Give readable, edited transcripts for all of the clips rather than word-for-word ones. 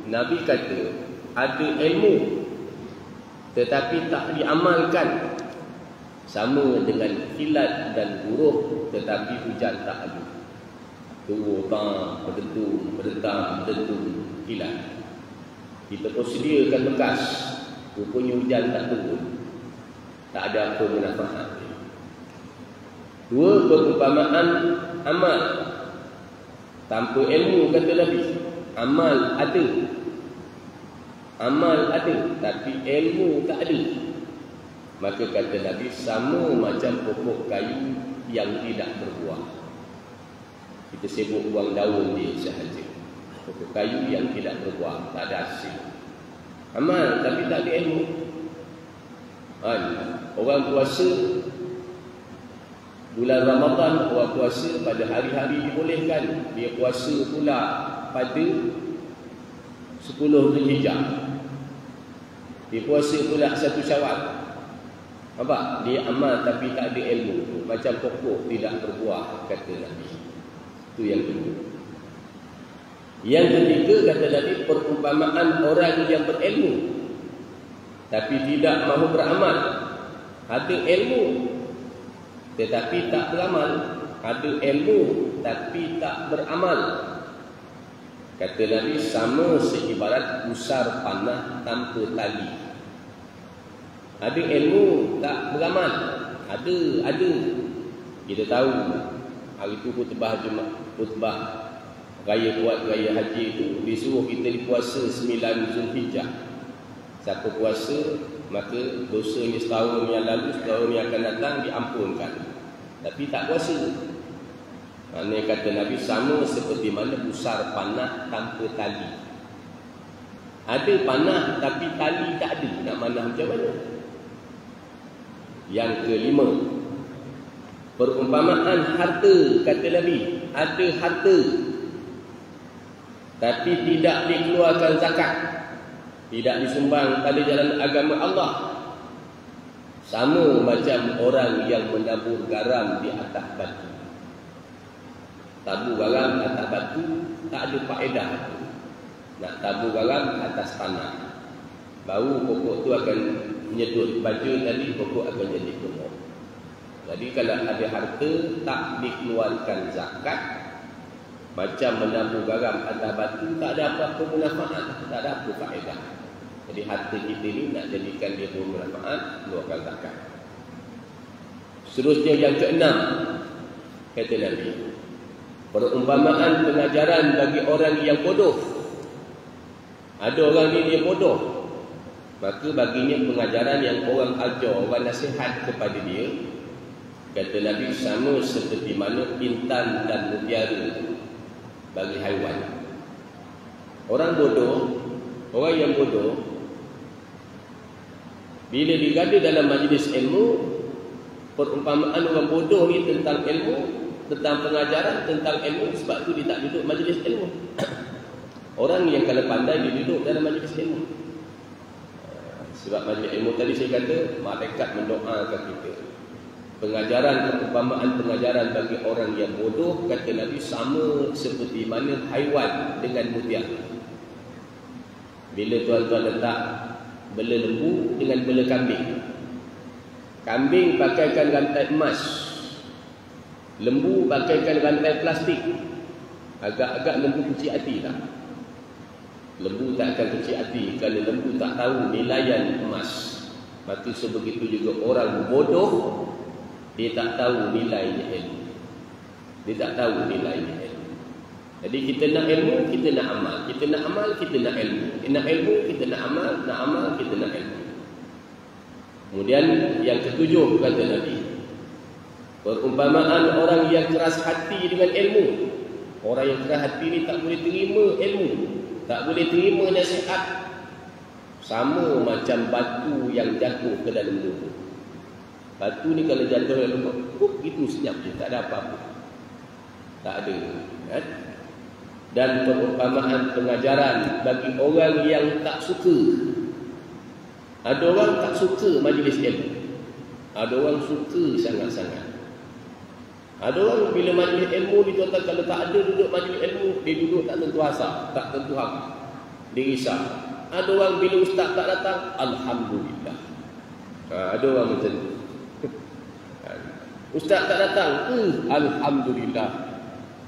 Nabi kata ada ilmu tetapi tak diamalkan, sama dengan kilat dan buruh tetapi hujan tak ada. Turun bang, berdentam, kilat. Kita persediakan bekas, rupanya hujan tak turun, tak ada apa manfaat. Dua, perumpamaan amal tanpa ilmu, kata Nabi. Amal ada tapi ilmu tak ada. Maka kata Nabi, sama macam pokok kayu yang tidak berbuah. Kita sibuk buang daun dia sahaja. Pokok kayu yang tidak berbuah, tak ada hasil. Amal tapi tak ada ilmu. Orang puasa bulan Ramadan, orang puasa pada hari-hari dibolehkan. Dia puasa pula pada 10 Zulhijjah. Dia puasa pula 1 Syawal. Nampak? Dia amal tapi tak ada ilmu. Macam pokok tidak berbuah, kata Nabi. Itu yang kedua. Yang ketiga, kata Nabi, perumpamaan orang yang berilmu tapi tidak mahu beramal. Ada ilmu tetapi tak beramal. Ada ilmu tapi tak beramal. Kata Nabi, sama seibarat pusar panah tanpa tali. Ada ilmu tak beramal. Ada. Kita tahu hari itu khutbah raya haji itu disuruh kita puasa 9 Zulhijjah. Siapa puasa, maka dosanya setahun yang lalu, setahun yang akan datang diampunkan. Tapi tak puasa. Maknanya kata Nabi, sama seperti mana pusar panah tanpa tali. Ada panah tapi tali tak ada. Nak panah macam mana? Yang kelima, perumpamaan harta, kata Nabi. Ada harta tapi tidak dikeluarkan zakat, tidak disumbang pada jalan agama Allah. Sama macam orang yang menabur garam di atas batu. Tabur garam atas batu tak ada faedah. Nak tabur garam atas tanah, baru pokok tu akan menyedut baju tadi, pokok akan jadi gemuk. Jadi kalau ada harta tak dikeluarkan zakat, macam menabur garam atas batu, tak ada apa-apa manfaat, tak ada apa faedah. Jadi harta kita ni nak jadikan dia bermanfaat, keluarkan zakat. Seterusnya yang keenam, kata Nabi, perumpamaan pengajaran bagi orang yang bodoh. Ada orang ni dia bodoh, maka baginya pengajaran yang orang ajar, orang nasihat kepada dia. Kata Nabi, sama seperti mana intan dan mutiara bagi haiwan. Orang yang bodoh, bila digada dalam majlis ilmu, perumpamaan orang bodoh ni tentang ilmu, tentang pengajaran, tentang ilmu. Sebab tu dia tak duduk majlis ilmu. Orang yang kalau pandai, dia duduk dalam majlis ilmu. Sebab majlis ilmu tadi saya kata, malaikat mendoakan kita. Perumpamaan pengajaran bagi orang yang bodoh, kata Nabi, sama seperti mana haiwan dengan mutiara. Bila tuan-tuan letak bela lembu dengan bela kambing, kambing pakaikan rantai emas, lembu pakaikan rantai plastik. Agak-agak lembu kecil hati tak? Lembu tak akan kecil hati kalau lembu tak tahu nilaian emas. Maka sebegitu juga orang bodoh, dia tak tahu nilainya ilmu. Dia tak tahu nilainya ilmu. Jadi kita nak ilmu, kita nak amal. Kita nak amal, kita nak ilmu. Kita nak ilmu, kita nak amal. Nak amal, kita nak ilmu. Kemudian yang ketujuh, kata Nabi, perumpamaan orang yang keras hati dengan ilmu. Orang yang keras hati ni tak boleh terima ilmu, tak boleh terima nasihat. Sama macam batu yang jatuh ke dalam lubang. Batu ni kalau jatuh dalam lubang, gitu senyap je, tak ada apa-apa. Tak ada, kan? Dan perumpamaan pengajaran bagi orang yang tak suka. Ada orang tak suka majlis ilmu, ada orang suka sangat-sangat. Ada orang bila majlis ilmu ni, tuan-tuan, kalau tak ada duduk majlis ilmu, dia duduk tak tentu asal, tak tentu hak. dirisau. Ada orang bila ustaz tak datang, alhamdulillah. Ada orang macam tu. Ustaz tak datang, alhamdulillah.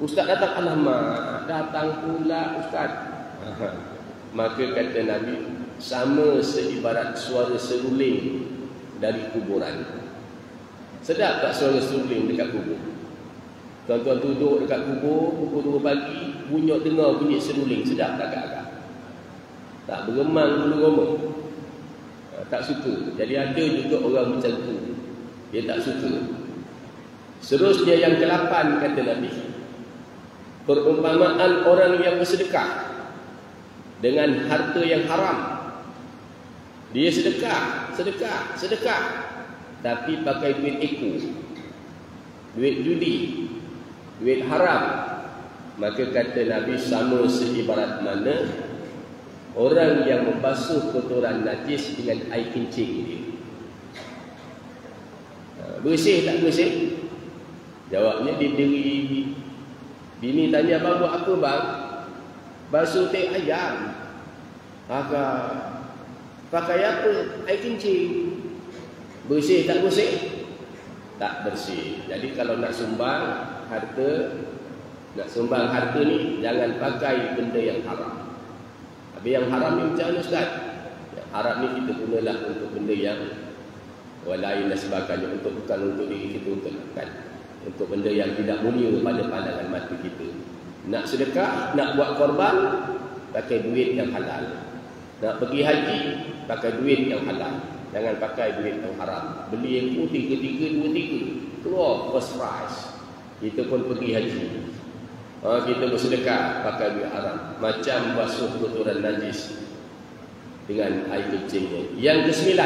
Ustaz datang, alamak, datang pula ustaz. Maka kata Nabi, sama seibarat suara seruling dari kuburan. Sedap tak suara seruling dekat kubur? Tuan-tuan duduk dekat kubur pukul 2 pagi, bunyok dengar bunyi seruling, sedap tak agak-agak? Tak bergemang bulu roma. Tak suka. Jadi ada juga orang macam tu, dia tak suka. Seterusnya yang ke-8 kata Nabi, perumpamaan orang yang bersedekah dengan harta yang haram. Dia sedekah, tapi pakai duit eko, duit judi, duit haram. Maka kata Nabi, sama seibarat mana orang yang membasuh kotoran najis dengan air kencing dia. Bersih tak bersih? Jawabnya diberi. Bini tanya, abang buat apa bang? Basuh teh ayam. Pakai apa? Air kencing. Bersih tak bersih? Tak bersih. Jadi kalau nak sumbang harta ni, jangan pakai benda yang haram. Habis yang haram ni macam mana ustaz? Yang haram ni kita gunalah untuk benda yang lain dan sebagainya, bukan untuk diri kita untuk lakukan. Untuk benda yang tidak mulia pada pandangan mata kita. Nak sedekah, nak buat korban, pakai duit yang halal. Nak pergi haji, pakai duit yang halal. Jangan pakai duit yang haram. Beli yang 3, 2, 3, keluar first price. Kita pun pergi haji. Kita bersedekah pakai duit haram. Macam basuh kotoran najis dengan air kencingnya. Yang ke-9,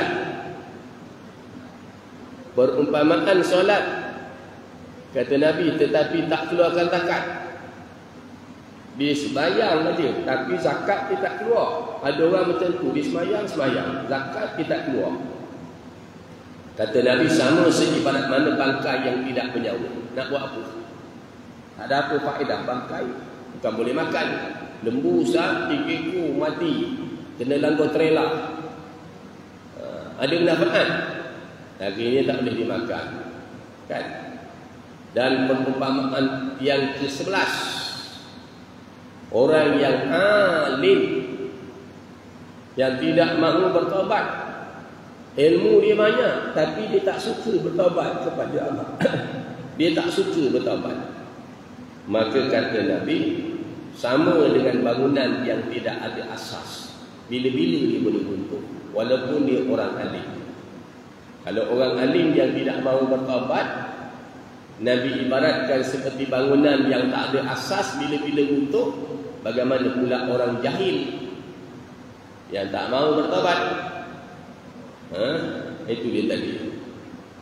perumpamaan solat. Kata Nabi, tetapi tak keluarkan zakat. Dia sembahyang saja, tapi zakat dia tak keluar. Ada orang macam tu, dia sembahyang, zakat dia tak keluar. Kata Nabi, sama seibarat mana bangkai yang tidak bernyawa. Nak buat apa? Tak ada apa faedah bangkai. Bukan boleh makan. Lembu sah, 3 ekor mati, kena langgar trailer. Ada manfaat. Dagingnya tak boleh dimakan. Kan? Dan perumpamaan yang ke-11, orang yang alim, yang tidak mahu bertaubat. Ilmu dia banyak, tapi dia tak suka bertaubat kepada Allah. Dia tak suka bertaubat. Maka kata Nabi, sama dengan bangunan yang tidak ada asas. Bila-bila dia boleh runtuh, walaupun dia orang alim. Kalau orang alim yang tidak mahu bertaubat, Nabi ibaratkan seperti bangunan yang tak ada asas, bila-bila runtuh. Bagaimana pula orang jahil yang tak mahu bertaubat? Itu dia tadi.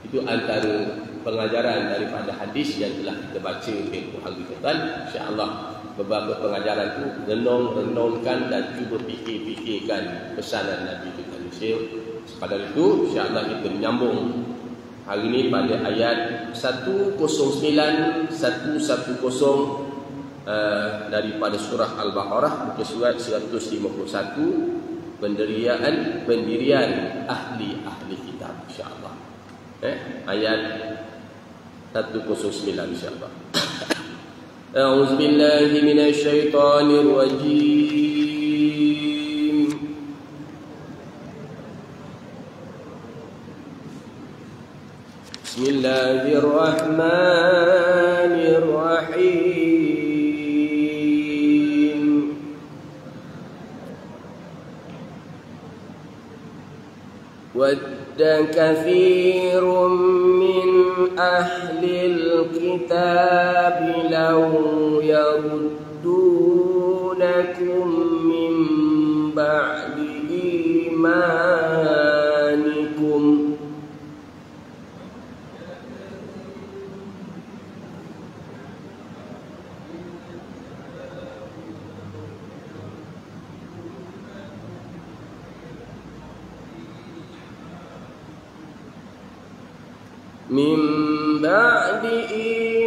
Itu antara pengajaran daripada hadis yang telah kita baca tempoh hari depan. InsyaAllah beberapa pengajaran itu renungkan dan cuba fikir-fikirkan pesanan Nabi kita Malaysia. Sekadar itu, insyaAllah kita menyambung hari ini pada ayat 109-110 daripada surah Al-Baqarah, muka surat 151, pendirian ahli kitab, insyaAllah. Ayat 109 insyaAllah. A'udzu billahi minasy syaithanir rajim. Bismillahirrahmanirrahim. Wadda katsirun min ahlil kitab law yaruddunakum min ba'di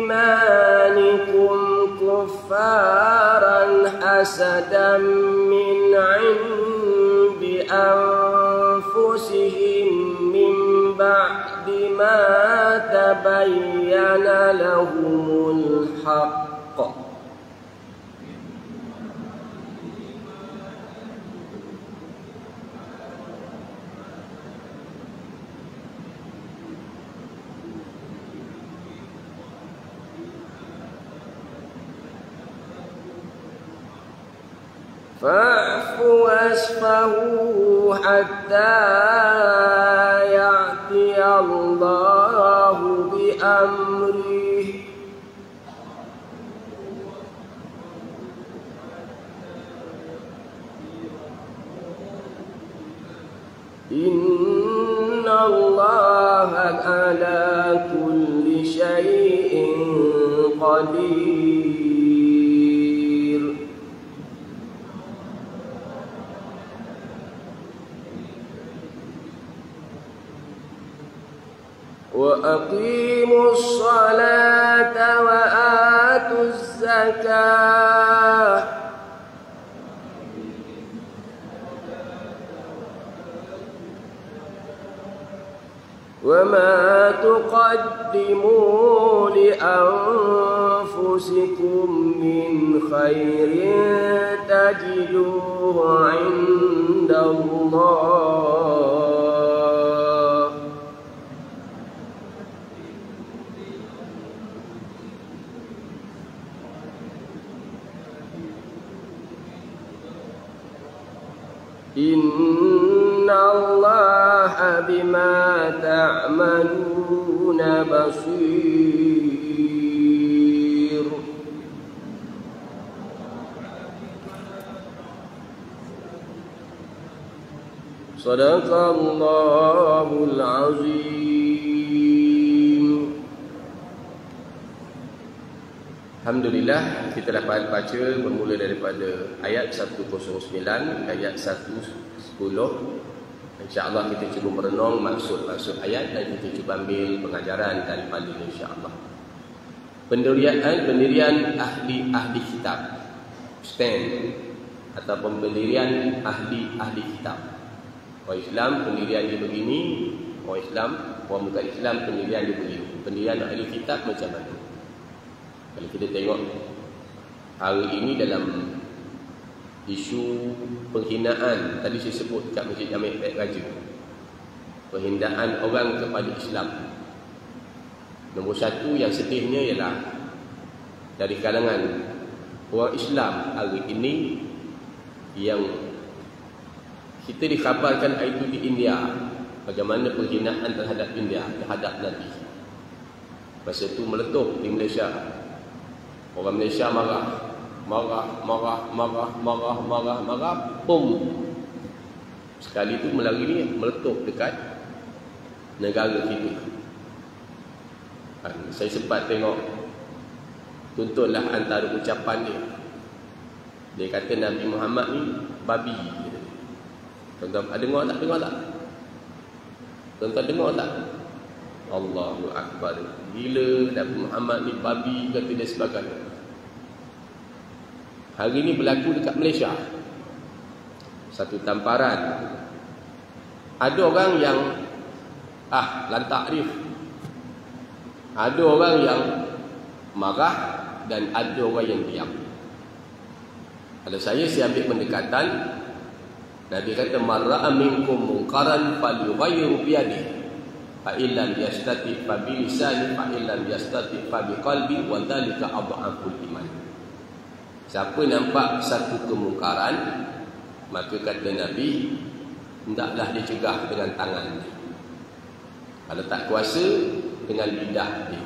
imanikum kuffaran hasadan min عند أنفسهم من بعد ما تبين لهم الحق فاعفوا واصفحوا حتى يأتي الله بأمره إن الله على كل شيء قدير وأقيموا الصلاة وآتوا الزكاة وما تقدموا لأنفسكم من خير تجدوه عند الله إن الله بما تعملون بصير صدق الله العظيم. Alhamdulillah, kita dapat baca bermula daripada ayat 109 ayat 110. InsyaAllah kita cuba merenung maksud-maksud ayat dan kita cuba ambil pengajaran daripada insyaAllah. Pendirian ahli kitab, stand ataupun pendirian ahli kitab. Orang Islam pendirian dia begini, orang bukan Islam pendirian dia begini. Pendirian ahli kitab macam mana? Kalau kita tengok hari ini dalam isu penghinaan, tadi saya sebut kat Masjid Jamek Baik Raja, penghinaan orang kepada Islam. Nombor satu yang sedihnya ialah dari kalangan orang Islam hari ini yang kita dikhabarkan itu di India, bagaimana penghinaan terhadap India, terhadap Nabi. Masa itu meletup di Malaysia. Orang Malaysia marah, pum. Sekali itu melari ni meletup dekat negara kita. Saya sempat tengok, tuntunlah antara ucapan dia. Dia kata Nabi Muhammad ni babi. Tuan-tuan dengar tak? Tuan-tuan dengar tak? Allahu Akbar. Gila Nabi Muhammad ni babi, kata dia sebagainya. Hari ini berlaku dekat Malaysia satu tamparan. Ada orang yang lantak dia. Ada orang yang marah dan ada orang yang diam. Kalau saya ambil pendekatan, Nabi kata marra'a minkum munkaran falyughayyirhu biyadihi fa illam yastati fa bi lisani fa illam yastati fa bi qalbi wa dzalika adhaful iman. Siapa nampak satu kemungkaran, maka kata Nabi, hendaklah dia cegah dengan tangan dia. Kalau tak kuasa, dengan lidah dia.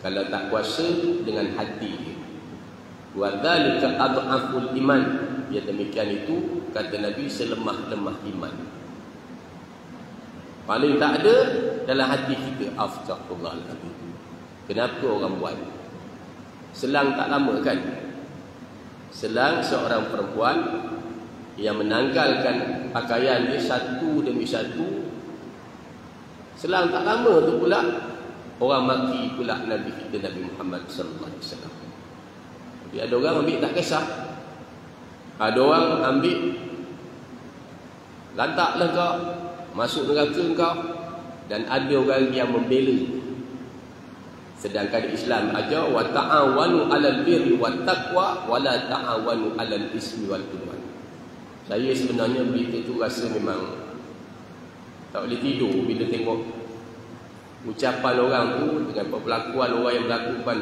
Kalau tak kuasa, dengan hati dia. Wa dzalika adhaful iman. Ya demikian itu, kata Nabi, selemah-lemah iman. Paling tak ada dalam hati kita, astaghfirullahaladzim. Kenapa orang buat? Selang tak lama kan? Selang seorang perempuan yang menanggalkan pakaian dia satu demi satu. Selang tak lama tu pula orang maki pula Nabi kita, Nabi Muhammad sallallahu alaihi wasallam. Jadi ada orang ambil tak kisah. Ada orang ambil, lantaklah kau, masuk neraka kau. Dan ada orang yang membela. Sedangkan Islam ajar wa ta'awanu 'alal birri wat taqwa wa la ta'awanu 'alal ismi wal udwan. Saya sebenarnya berita tu rasa memang tak boleh tidur bila tengok ucapan orang tu dengan perlakuan orang yang melakukan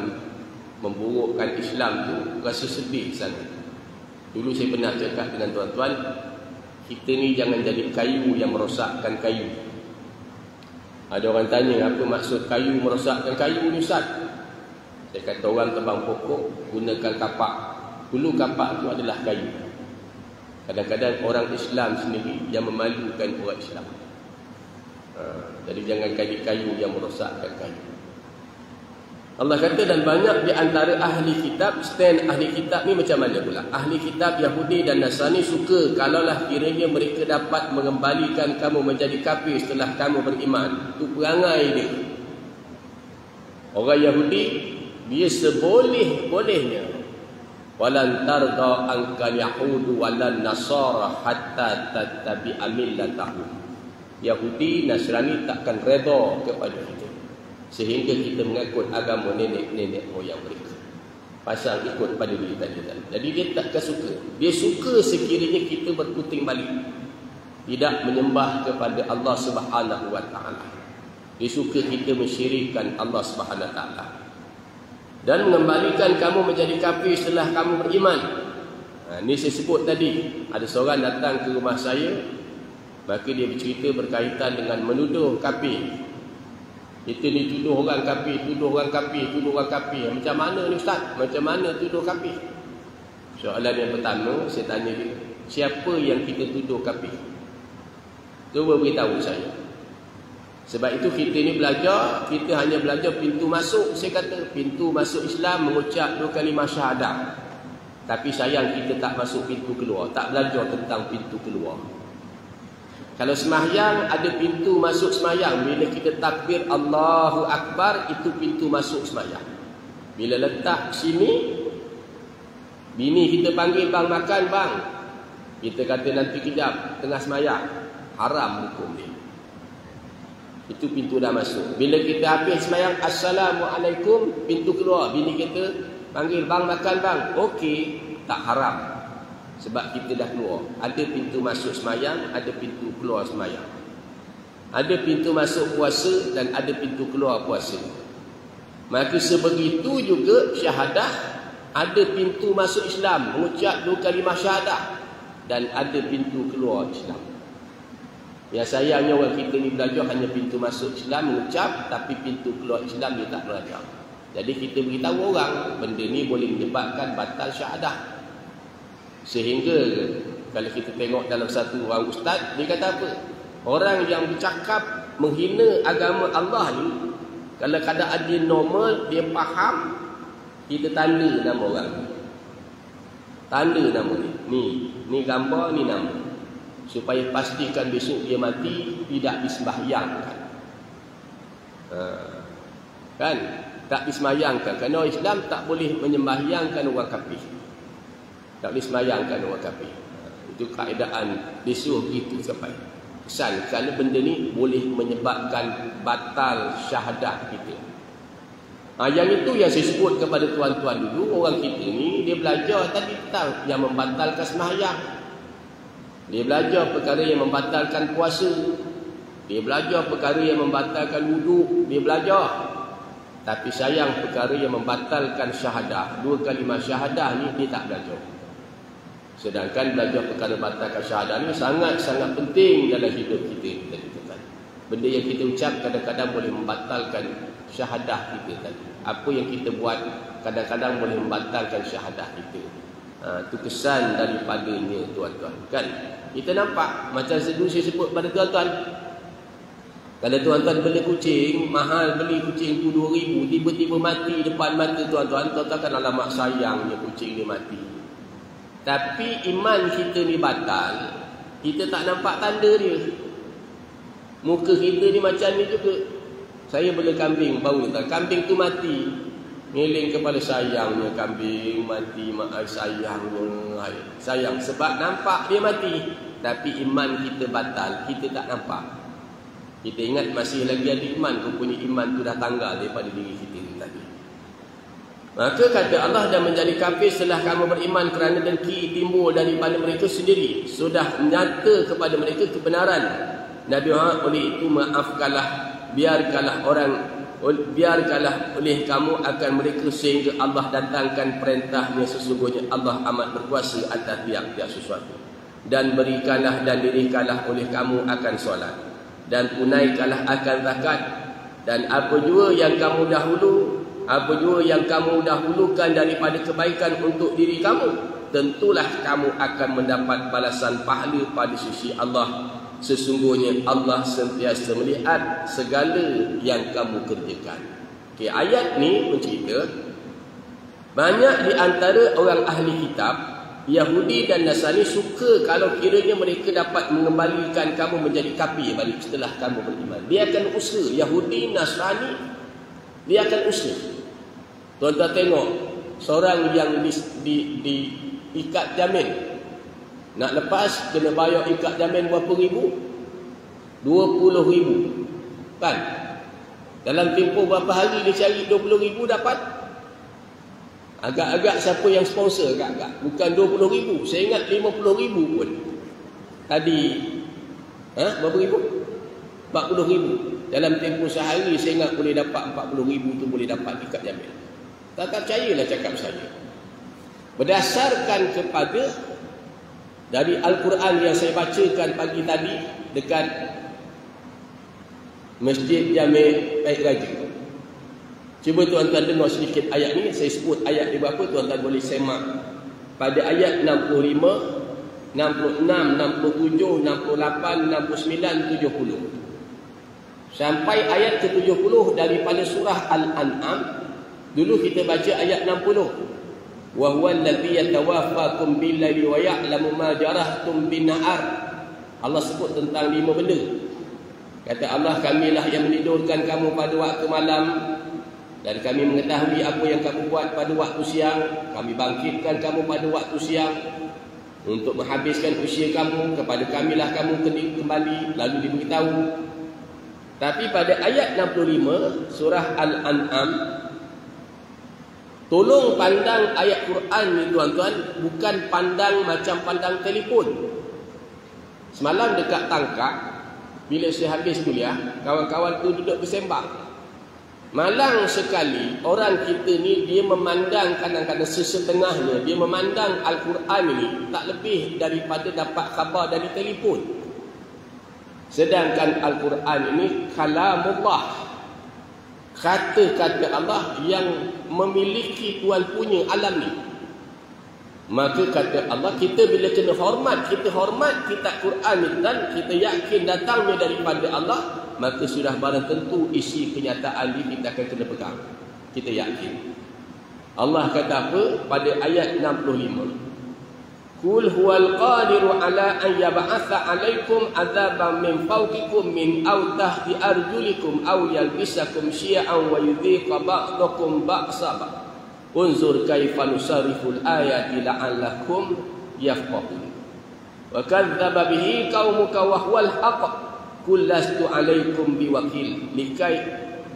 memburukkan Islam tu, rasa sedih sangat. Dulu saya pernah cakap dengan tuan-tuan, kita ni jangan jadi kayu yang merosakkan kayu. Ada orang tanya, apa maksud kayu merosakkan kayu ni Ustaz? Saya kata orang tebang pokok gunakan kapak. Dulu kapak tu adalah kayu. Kadang-kadang orang Islam sendiri yang memalukan orang Islam. Jadi jangan jadi kayu yang merosakkan kayu. Allah kata, dan banyak di antara ahli kitab, stand ahli kitab ni macam mana pula? Ahli kitab Yahudi dan Nasrani suka kalaulah kiranya mereka dapat mengembalikan kamu menjadi kafir setelah kamu beriman. Itu perangai dia. Orang Yahudi, dia seboleh-bolehnya. Walan tarda ankal yahudu walan nasara hatta tattabi'a millatahum. Yahudi, Nasrani takkan redha kepada kita sehingga kita mengikut agama nenek-nenek moyang mereka. Pasal ikut pada diri tadi. Jadi dia takkan suka. Dia suka sekiranya kita berputing balik, tidak menyembah kepada Allah Subhanahu wa taala. Dia suka kita mensyirikkan Allah Subhanahu wa taala dan mengembalikan kamu menjadi kafir setelah kamu beriman. Ini saya sebut tadi. Ada seorang datang ke rumah saya, maka dia bercerita berkaitan dengan menuduh kafir. Kita ni tuduh orang kafir, tuduh orang kafir, tuduh orang kafir. Macam mana ni Ustaz? Macam mana tuduh kafir? Soalan yang pertama, saya tanya dia, siapa yang kita tuduh kafir? Cuba beritahu saya. Sebab itu kita ni belajar, kita hanya belajar pintu masuk. Saya kata pintu masuk Islam mengucap 2 kalimah syahadah. Tapi sayang kita tak masuk pintu keluar, tak belajar tentang pintu keluar. Kalau sembahyang ada pintu masuk sembahyang. Bila kita takbir Allahu Akbar, itu pintu masuk sembahyang. Bila letak sini, bini kita panggil, bang makan bang. Kita kata nanti kejap, tengah sembahyang. Haram hukum dia. Itu pintu dah masuk. Bila kita habis sembahyang, Assalamualaikum, pintu keluar. Bini kita panggil, bang makan bang. Okey, tak haram. Sebab kita dah keluar. Ada pintu masuk sembahyang, ada pintu keluar sembahyang. Ada pintu masuk puasa dan ada pintu keluar puasa. Maka sebegitu juga syahadah, ada pintu masuk Islam, mengucap 2 kalimah syahadah, dan ada pintu keluar Islam. Yang sayangnya orang kita ni belajar hanya pintu masuk Islam mengucap, tapi pintu keluar Islam dia tak belajar. Jadi kita beritahu orang benda ni boleh menyebabkan batal syahadah. Sehingga kalau kita tengok dalam satu orang ustaz, dia kata apa? Orang yang bercakap menghina agama Allah ni, kalau keadaan dia normal, dia faham, kita tanda nama orang. Tanda nama ni. Ni gambar, ni nama. Supaya pastikan besok dia mati tidak disembahyangkan. Kan? Tak disembahyangkan. Kerana Islam tak boleh menyembahyangkan orang kafir. Tak boleh semayangkan orang kafir. Itu keadaan disuruh gitu sampai. Kesan kalau benda ni boleh menyebabkan batal syahadah kita. Yang itu yang saya sebut kepada tuan-tuan dulu. Orang kita ni dia belajar tadi tentang yang membatalkan sembahyang. Dia belajar perkara yang membatalkan puasa. Dia belajar perkara yang membatalkan wuduk. Dia belajar. Tapi sayang perkara yang membatalkan syahadah, 2 kalimah syahadah ni dia tak belajar. Sedangkan belajar perkara batalkan syahadah ni sangat-sangat penting dalam hidup kita. Benda yang kita ucap kadang-kadang boleh membatalkan syahadah kita tadi. Apa yang kita buat kadang-kadang boleh membatalkan syahadah kita. Itu kesan daripadanya tuan-tuan. Kan? Kita nampak macam dulu saya sebut pada tuan-tuan. Kalau tuan-tuan beli kucing, mahal beli kucing tu 2,000, tiba-tiba mati depan mata tuan-tuan. Tuan-tuan kan alamak sayangnya kucing ni mati. Tapi iman kita ni batal, kita tak nampak tanda dia. Muka kita ni macam ni juga. Saya bela kambing baru ni, kambing tu mati. Ngiling kepada sayangnya kambing mati, sayangnya sayang sebab nampak dia mati, tapi iman kita batal, kita tak nampak. Kita ingat masih lagi ada iman, rupanya iman tu dah tanggal daripada diri kita ni tadi. Maka kata Allah, dan menjadi kafir setelah kamu beriman kerana dengki timbul daripada mereka sendiri. Sudah nyata kepada mereka kebenaran Nabi Muhammad, oleh itu maafkanlah, biarkanlah oleh kamu akan mereka sehingga Allah datangkan perintahnya. Sesungguhnya Allah amat berkuasa atas tiap-tiap sesuatu. Dan berikanlah dan dirikanlah oleh kamu akan solat, dan tunaikanlah akan zakat, dan apa jua yang kamu dahulukan daripada kebaikan untuk diri kamu, tentulah kamu akan mendapat balasan pahala pada sisi Allah. Sesungguhnya Allah sentiasa melihat segala yang kamu kerjakan. Okey, ayat ni mencerita banyak di antara orang ahli kitab Yahudi dan Nasrani suka kalau kiranya mereka dapat mengembalikan kamu menjadi kafir balik setelah kamu beriman. Dia akan usaha, Yahudi, Nasrani, dia akan usaha. Tuan-tuan tengok, seorang yang diikat jamin, nak lepas kena bayar ikat jamin berapa ribu? 20,000. Kan? Dalam tempoh berapa hari dia cari 20,000 dapat? Agak-agak siapa yang sponsor agak-agak. Bukan 20,000. Saya ingat 50,000 pun. Tadi berapa ribu? 40,000. Dalam tempoh sehari saya ingat boleh dapat 40,000 tu, boleh dapat ikat jamin. Tak percayalah cakap saya. Berdasarkan kepada dari Al-Quran yang saya bacakan pagi tadi dekat Masjid Jami' Baik Raja. Cuba tuan-tuan dengar sedikit ayat ni. Saya sebut ayat di berapa, tuan-tuan boleh semak. Pada ayat 65, 66, 67, 68, 69, 70. Sampai ayat ke-70 daripada surah Al-An'am. Dulu kita baca ayat 60. Wa huwa allazi yatawaffakum bil-laili wa ya'lamu ma jarahtum bin-nahar. Allah sebut tentang 5 benda. Kata Allah, kamilah yang menidurkan kamu pada waktu malam, dan kami mengetahui apa yang kamu buat pada waktu siang. Kami bangkitkan kamu pada waktu siang untuk menghabiskan usia kamu. Kepada kamilah kamu kembali. Lalu diberitahu. Tapi pada ayat 65 surah Al-An'am, tolong pandang ayat Quran ni tuan-tuan, bukan pandang macam pandang telefon. Semalam dekat Tangkak, bila saya habis kuliah, kawan-kawan tu duduk bersembang. Malang sekali orang kita ni, dia memandang kadang-kadang sesetengahnya, dia memandang Al-Quran ni tak lebih daripada dapat khabar dari telefon. Sedangkan Al-Quran ini kalamullah, kata-kata Allah yang memiliki Tuhan punya alam ni. Maka kata Allah, kita bila kena hormat, kita hormat kitab Quran ni dan kita yakin datangnya daripada Allah, maka sudah barang tentu isi kenyataan ini kita akan kena pegang. Kita yakin. Allah kata apa pada ayat 65? Qul huwal qadiru ala an yab'atha 'alaikum 'adzaban min fawqikum min aw tahti arjulikum aw yalbisakum syi'an wa yudhiqa ba'dakum ba'sa ba'd. Unzur kaifa nusarriful ayati la'allakum yafqahun. Wa kadzdzaba bihi qaumuka wa huwal haqq. Qul lastu 'alaikum biwakil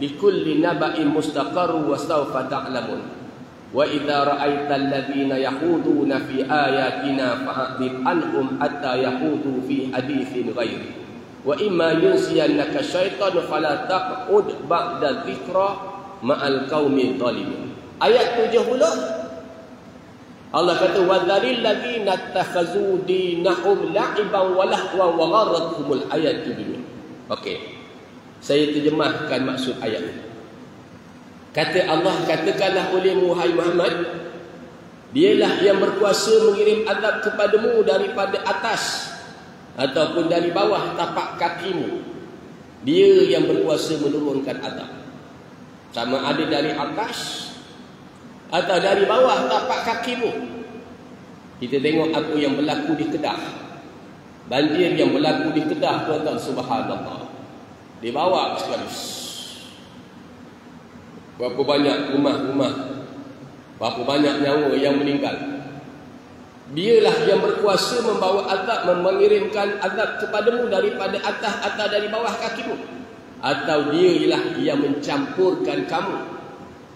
likulli naba'in mustaqarrun wa sawfa ta'lamun. Wa idza ra'aital ladzina yahuduna fi ayatina fa'rid anhum hatta yahudu fi haditsin ghairi. Wa imma yunsiyannaka syaitanu fala taq'ud ba'da dzikra ma'al qaumi dhalimin. Ayat 70 Allah kata wadzaril ladzina takhazu dinahum la'iban wa lahwan wa gharratuhumul hayatud dunya. Okey. Saya terjemahkan maksud ayat ini. Kata Allah, katakanlah olehmu wahai Muhammad, dialah yang berkuasa mengirim azab kepadamu daripada atas ataupun dari bawah tapak kakimu. Dia yang berkuasa menurunkan azab. Sama ada dari atas atau dari bawah tapak kakimu. Kita tengok apa yang berlaku di Kedah. Banjir yang berlaku di Kedah, tuan-tuan, subhanallah. Dibawa sekali. Berapa banyak rumah-rumah, berapa banyak nyawa yang meninggal. Dialah yang berkuasa membawa azab, mengirimkan azab kepadamu daripada atas atau dari bawah kakimu. Atau dialah yang mencampurkan kamu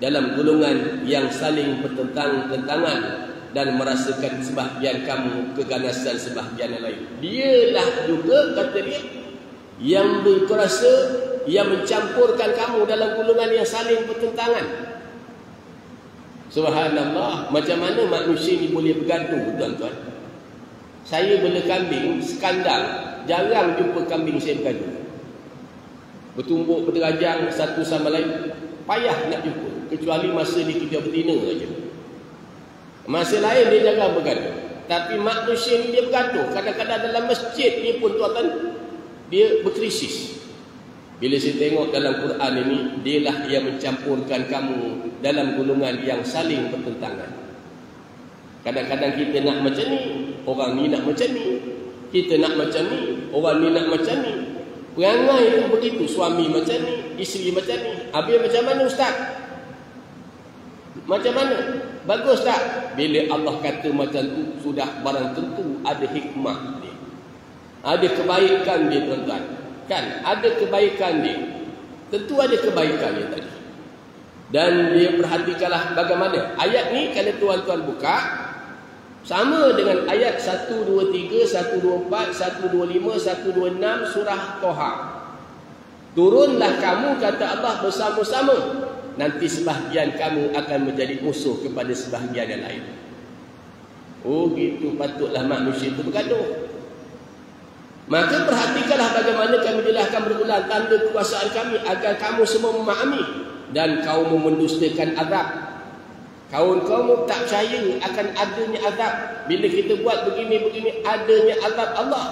dalam golongan yang saling bertentang-tentangan dan merasakan sebahagian kamu keganasan sebahagian yang lain. Dialah juga, kata dia, yang berkuasa, yang mencampurkan kamu dalam golongan yang saling bertentangan. Subhanallah, macam mana manusia ni boleh bergaduh, tuan-tuan? Saya bela kambing, skandal, jarang jumpa kambing saya bergaduh. Bertumbuk, berderajang satu sama lain, payah nak jumpa. Kecuali masa dia kerja betina saja. Masa lain dia jarang bergaduh. Tapi manusia ni dia bergaduh. Kadang-kadang dalam masjid ni pun, tuan-tuan, dia berkrisis. Bila saya tengok dalam Quran ini, dialah yang mencampurkan kamu dalam golongan yang saling bertentangan. Kadang-kadang kita nak macam ni, orang ni nak macam ni. Kita nak macam ni, orang ni nak macam ni. Perangai itu begitu, suami macam ni, isteri macam ni. Habis macam mana, Ustaz? Macam mana? Bagus tak? Bila Allah kata macam tu, sudah barang tentu ada hikmah dia. Ada kebaikan dia, tuan-tuan. Kan? Ada kebaikan dia. Tentu ada kebaikan dia tadi. Dan dia perhatikanlah bagaimana. Ayat ni kalau tuan-tuan buka, sama dengan ayat 123, 124, 125, 126 surah Toha. Turunlah kamu, kata Allah, bersama-sama. Nanti sebahagian kamu akan menjadi musuh kepada sebahagian yang lain. Oh gitu, patutlah manusia itu bergaduh. Maka perhatikanlah bagaimana kami jelaskan berulang tanda kekuasaan kami agar kamu semua memahami dan kaum mendustakan azab. Kaum-kaum tak percaya akan adanya azab. Bila kita buat begini-begini, adanya azab Allah.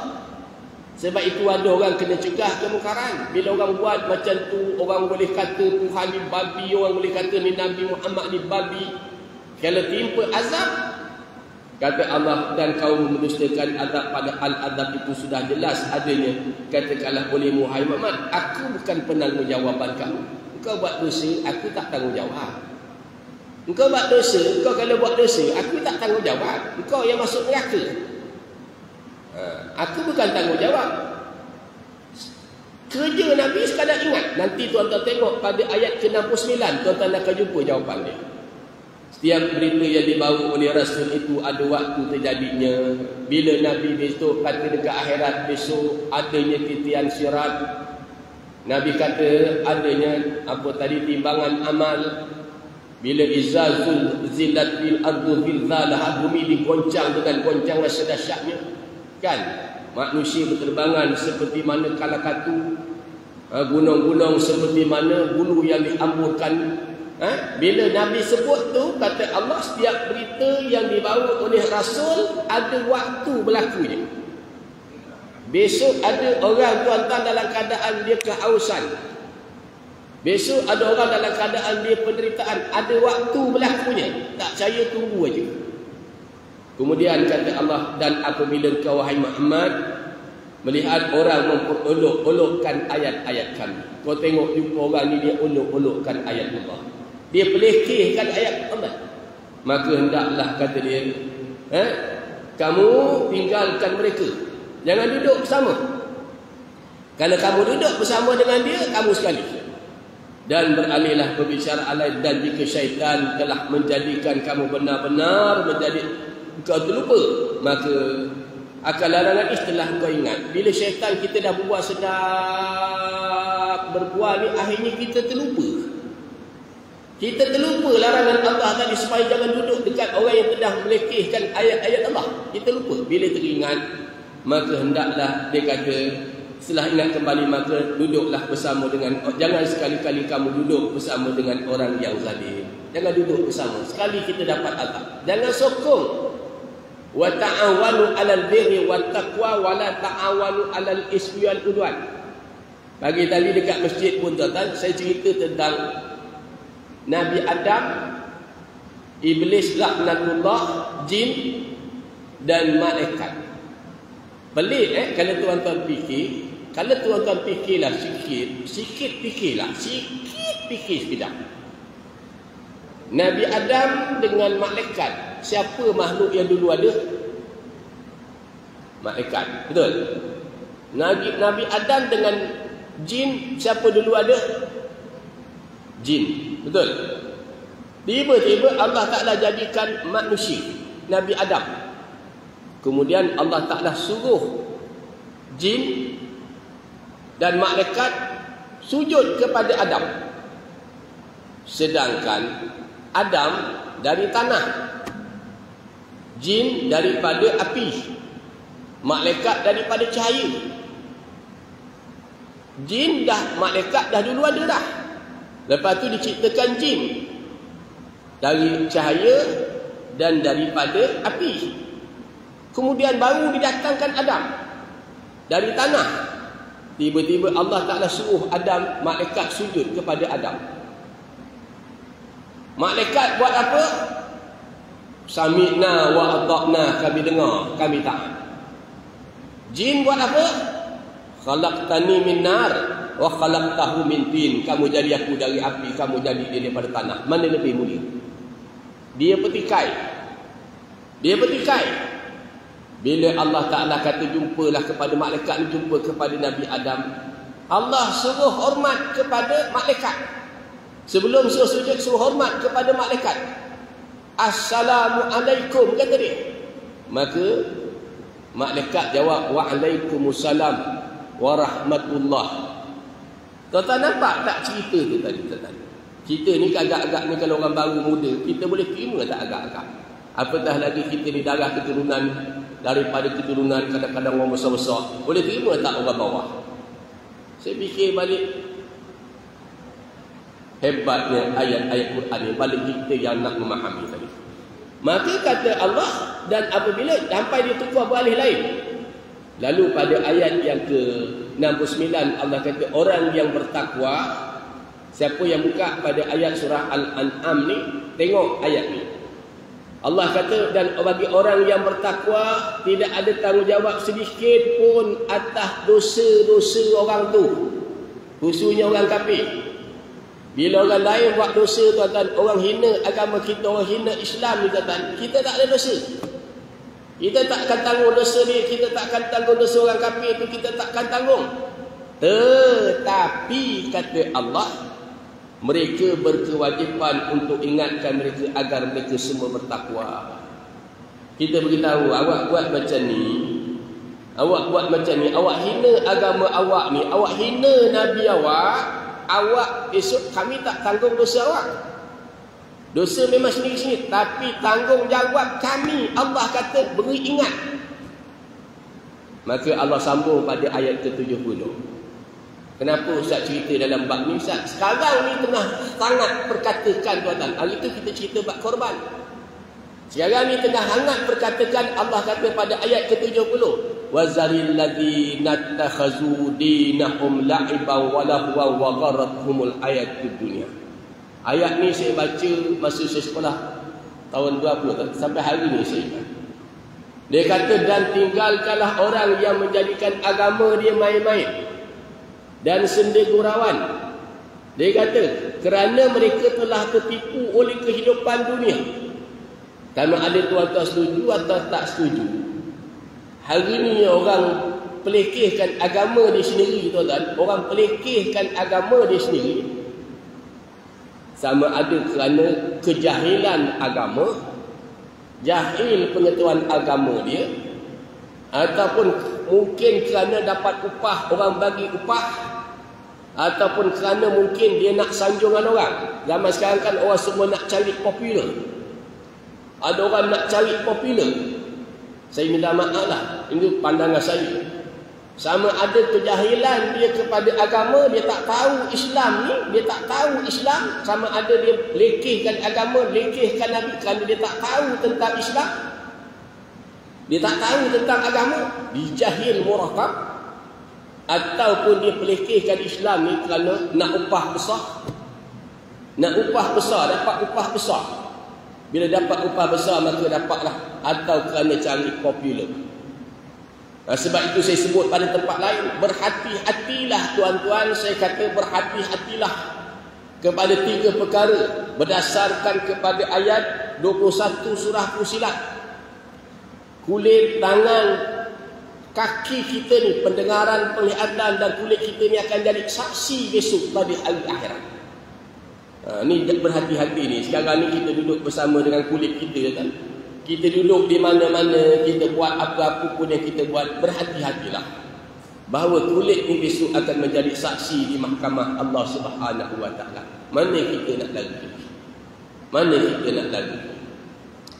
Sebab itu ada orang kena cegah kemungkaran. Bila orang buat macam tu, orang boleh kata Tuhan ni babi, orang boleh kata ni Nabi Muhammad ni babi. Kalau timpa azab, kata Allah, dan kaum mendustakan azab, padahal azab itu sudah jelas adanya. Katakanlah oleh Muhammad Muhammad, aku bukan penanggungjawab kamu. Engkau buat dosa, aku tak tanggungjawab. Engkau buat dosa, engkau kalau buat dosa, aku tak tanggungjawab. Engkau yang masuk neraka. Aku bukan tanggungjawab. Kerja Nabi sekadar ingat. Nanti tuan-tuan tengok pada ayat ke-69, tuan-tuan akan jumpa jawapan dia. Setiap berita yang dibawa oleh Rasul itu ada waktu terjadinya. Bila Nabi besok kata dekat akhirat besok adanya titian syirat. Nabi kata adanya apa tadi, timbangan amal. Bila izazul zilat bil ardu zilzalaha, bumi digoncang dengan goncangan sedahsyatnya. Kan? Manusia berterbangan seperti mana kalakatu. Gunung-gunung seperti mana bulu yang diamburkan. Bila Nabi sebut tu, kata Allah, setiap berita yang dibawa oleh Rasul ada waktu berlakunya. Besok ada orang, tuan-tuan, dalam keadaan dia kehausan. Besok ada orang dalam keadaan dia penderitaan. Ada waktu berlakunya. Tak percaya, tunggu aja. Kemudian kata Allah, dan apabila kau wahai Muhammad melihat orang memperolok-olokkan ayat-ayat kami. Kau tengok jumpa orang ni dia olok-olokkan ayat Allah. Dia pelekehkan ayat Allah. Maka hendaklah, kata dia, kamu tinggalkan mereka. Jangan duduk bersama. Kalau kamu duduk bersama dengan dia, kamu sekali. Dan beralihlah berbicara lain. Dan jika syaitan telah menjadikan kamu benar-benar menjadi kau terlupa, maka akan larangan istilah kau ingat. Bila syaitan kita dah buat sedap berbuat ni, akhirnya kita terlupa. Kita terlupa larangan Allah tadi supaya jangan duduk dekat orang yang sedang melekehkan ayat-ayat Allah. Kita lupa. Bila teringat, maka hendaklah, dia kata, setelah ingat kembali, maka duduklah bersama dengan, jangan sekali-kali kamu duduk bersama dengan orang yang zalim. Jangan duduk bersama. Sekali kita dapat azab. Jangan sokong. Wa ta'awanu 'alal birri wat taqwa wa la ta'awanu 'alal ismi wal udwan. Pagi tadi dekat masjid pun, tuan-tuan, saya cerita tentang Nabi Adam, Iblis laknatullah, jin dan malaikat. Pelik kalau tuan-tuan fikir. Kalau tuan-tuan fikirlah sikit fikir sekejap. Nabi Adam dengan malaikat, siapa makhluk yang dulu ada? Malaikat, betul? Nabi Adam dengan jin, siapa dulu ada? Jin, betul? Tiba-tiba Allah Ta'ala jadikan manusia, Nabi Adam. Kemudian Allah Ta'ala suruh jin dan malaikat sujud kepada Adam. Sedangkan Adam dari tanah, jin daripada api, malaikat daripada cahaya. Jin dah, malaikat dah dulu ada dah. Lepas tu diciptakan jin dari cahaya dan daripada api. Kemudian baru didatangkan Adam dari tanah. Tiba-tiba Allah Ta'ala suruh Adam, malaikat sujud kepada Adam. Malaikat buat apa? Sami'na wa ata'na, kami dengar, kami taat. Jin buat apa? Khalaqtani min nar wa khalaqtahu min tin. Kamu jadi aku dari api, kamu jadi dia daripada tanah. Mana lebih mulia? Dia petikai. Dia petikai. Bila Allah Ta'ala kata jumpalah kepada malaikat, jumpa kepada Nabi Adam, Allah suruh hormat kepada malaikat. Sebelum suruh sujud, suruh hormat kepada malaikat. Assalamualaikum, kata dia. Maka malaikat jawab, waalaikumsalam warahmatullah. Tuan-tuan nampak tak cerita tu tadi? Cerita ni agak-agak ni kalau orang baru muda, kita boleh terima tak agak-agak? Apatah lagi kita ni darah keturunan, daripada keturunan kadang-kadang orang besar-besar, boleh terima tak orang bawah? Saya fikir balik, hebatnya ayat-ayat Quran ni balik kita yang nak memahami tadi. Maka kata Allah, dan apabila sampai dia tukar beralih lain, lalu pada ayat yang ke-69 Allah kata orang yang bertakwa. Siapa yang buka pada ayat surah Al-An'am ni, tengok ayat ni. Allah kata, dan bagi orang yang bertakwa tidak ada tanggungjawab sedikit pun atas dosa-dosa orang tu, khususnya orang kafir. Bila orang lain buat dosa, tuan-tuan, orang hina agama kita, orang hina Islam ni, tuan-tuan, kita tak ada dosa. Kita takkan tanggung dosa dia, kita takkan tanggung dosa orang kafir tu, kita takkan tanggung. Tetapi kata Allah, mereka berkewajipan untuk ingatkan mereka agar mereka semua bertakwa. Kita beritahu, awak buat macam ni, awak buat macam ni, awak hina agama awak ni, awak hina Nabi awak esok kami tak tanggung dosa awak. Dosa memang sendiri-sendiri, tapi tanggungjawab kami, Allah kata, beri ingat. Maka Allah sambung pada ayat ke-70. Kenapa Ustaz cerita dalam bab ni, Ustaz? Sekarang ni tengah sangat perkatakan, tuan-tuan. Hari tu kita cerita bab korban. Sekarang ni tengah hangat perkatakan, Allah kata pada ayat ke-70, وَذَرِلْ الَّذِينَ اتَّخَذُوا دِينَهُمْ لَعِبًا وَلَهْوًا وَغَرَّتْهُمُ الْحَيَاةُ الدُّنْيَا. Ayat ni saya baca masa saya sekolah tahun 20 sampai hari ni saya ingat. Dia kata, dan tinggalkanlah orang yang menjadikan agama dia main-main dan senda gurauan. Dia kata, kerana mereka telah tertipu oleh kehidupan dunia. Sama ada tuan-tuan setuju atau tak setuju, hari ni orang pelekehkan agama dia sendiri, tuan-tuan. Orang pelekehkan agama dia sendiri, sama ada kerana kejahilan agama, jahil pengetahuan agama dia, ataupun mungkin kerana dapat upah, orang bagi upah, ataupun kerana mungkin dia nak sanjungan orang. Zaman sekarang kan orang semua nak cari popular. Ada orang nak cari popular. Saya minta maaf lah, ini pandangan saya. Sama ada kejahilan dia kepada agama, dia tak tahu Islam ni, dia tak tahu Islam. Sama ada dia lekehkan agama, lekehkan Nabi kerana dia tak tahu tentang Islam, dia tak tahu tentang agama, dijahil murakab. Ataupun dia pelekehkan Islam ni kerana nak upah besar. Nak upah besar, dapat upah besar. Bila dapat upah besar maka dapatlah. Atau kerana cari popular. Sebab itu saya sebut pada tempat lain, berhati-hatilah tuan-tuan. Saya kata berhati-hatilah kepada 3 perkara berdasarkan kepada ayat 21 surah Fussilat. Kulit, tangan, kaki kita ni, pendengaran, penglihatan dan kulit kita ni akan jadi saksi besok pada hari akhirat. Ni berhati-hati ni. Sekarang ni kita duduk bersama dengan kulit kita kan. Kita duduk di mana-mana, kita buat apa-apa pun yang kita buat, berhati-hatilah bahawa kulit ni besok akan menjadi saksi di mahkamah Allah Subhanahu wa taala. Mana kita nak lari? Mana kita nak lari?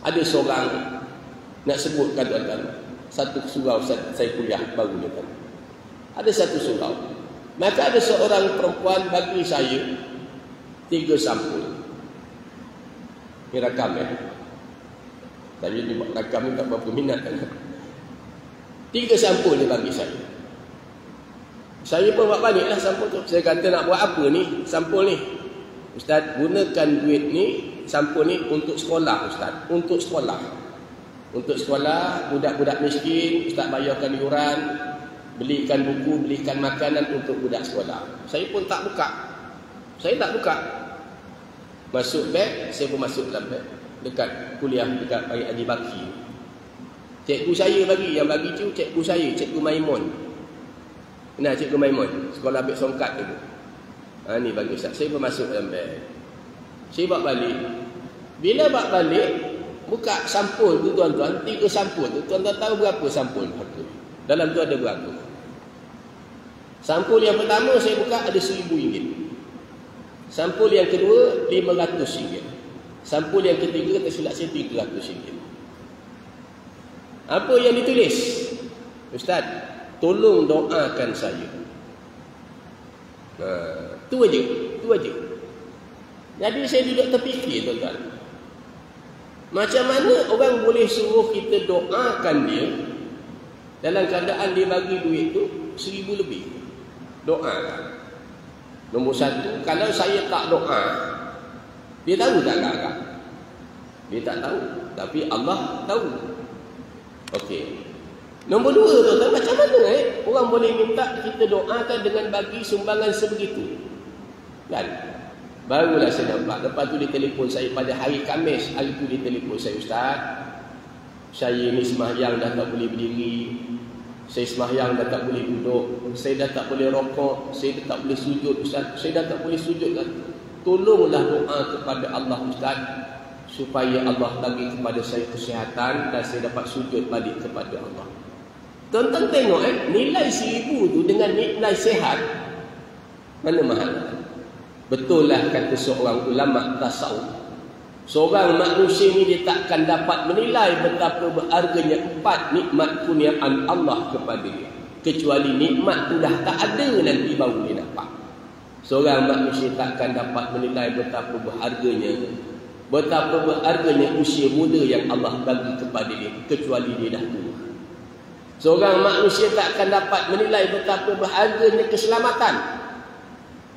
Ada seorang, nak sebutkan tuan-tuan, satu surau saya kuliah baru ni kan. Ada satu surau. Maka ada seorang perempuan bagi saya 3 sampul. Ni rakam ya. Tapi dia buat rakam ni tak berapa minat kan. 3 sampul dia bagi saya. Saya pun buat baliklah sampul tu. Saya kata nak buat apa ni sampul ni? Ustaz, gunakan duit ni, sampul ni untuk sekolah Ustaz. Untuk sekolah. Untuk sekolah, budak-budak miskin, Ustaz bayarkan iuran, belikan buku, belikan makanan untuk budak sekolah. Saya pun tak buka. Saya tak buka. Masuk beg, saya pun masuk dalam beg. Dekat kuliah, dekat Haji Baki. Cikgu saya bagi, yang bagi tu cikgu saya, Cikgu Maimun. Kenal Cikgu Maimun? Sekolah Bek Songkat tu. Ni bagi Ustaz. Saya pun masuk dalam beg. Saya bawa balik. Bila bawa balik, buka sampul tu tuan-tuan, 3 sampul tu. Tuan-tuan tahu berapa sampul? Dalam tu ada berapa? Sampul yang pertama saya buka ada RM1,000. Sampul yang kedua RM500. Sampul yang ketiga tak silap saya RM300. Apa yang ditulis? Ustaz, tolong doakan saya. Tu aja. Jadi saya duduk terfikir tuan-tuan. Macam mana orang boleh suruh kita doakan dia dalam keadaan dia bagi duit tu RM1,000 lebih. Doakan. Nombor 1, kalau saya tak doa, dia tahu tak kakak? Dia tak tahu. Tapi Allah tahu. Okey. Nombor 2 tuan-tuan, macam mana orang boleh minta kita doakan dengan bagi sumbangan sebegitu? Kan? Barulah saya nampak. Lepas tu dia telefon saya pada hari Khamis. Hari tu dia telefon saya, Ustaz, saya ni sembahyang dah tak boleh berdiri. Saya sembahyang dah tak boleh duduk. Saya dah tak boleh rokok. Saya dah tak boleh sujud, Ustaz. Saya dah tak boleh sujud kan? Tolonglah doa kepada Allah, Ustaz, supaya Allah bagi kepada saya kesihatan dan saya dapat sujud balik kepada Allah. Tuan-tuan tengok nilai RM1,000 tu dengan nilai sehat, mana mahal? Betul lah kata seorang ulama tasawuf, seorang manusia ni dia takkan dapat menilai betapa berharganya 4 nikmat kurniaan Allah kepada dia, kecuali nikmat tu dah tak ada nanti baru dia dapat. Seorang manusia takkan dapat menilai betapa berharganya usia muda yang Allah bagi kepada dia, kecuali dia dah tua. Seorang manusia takkan dapat menilai betapa berharganya keselamatan.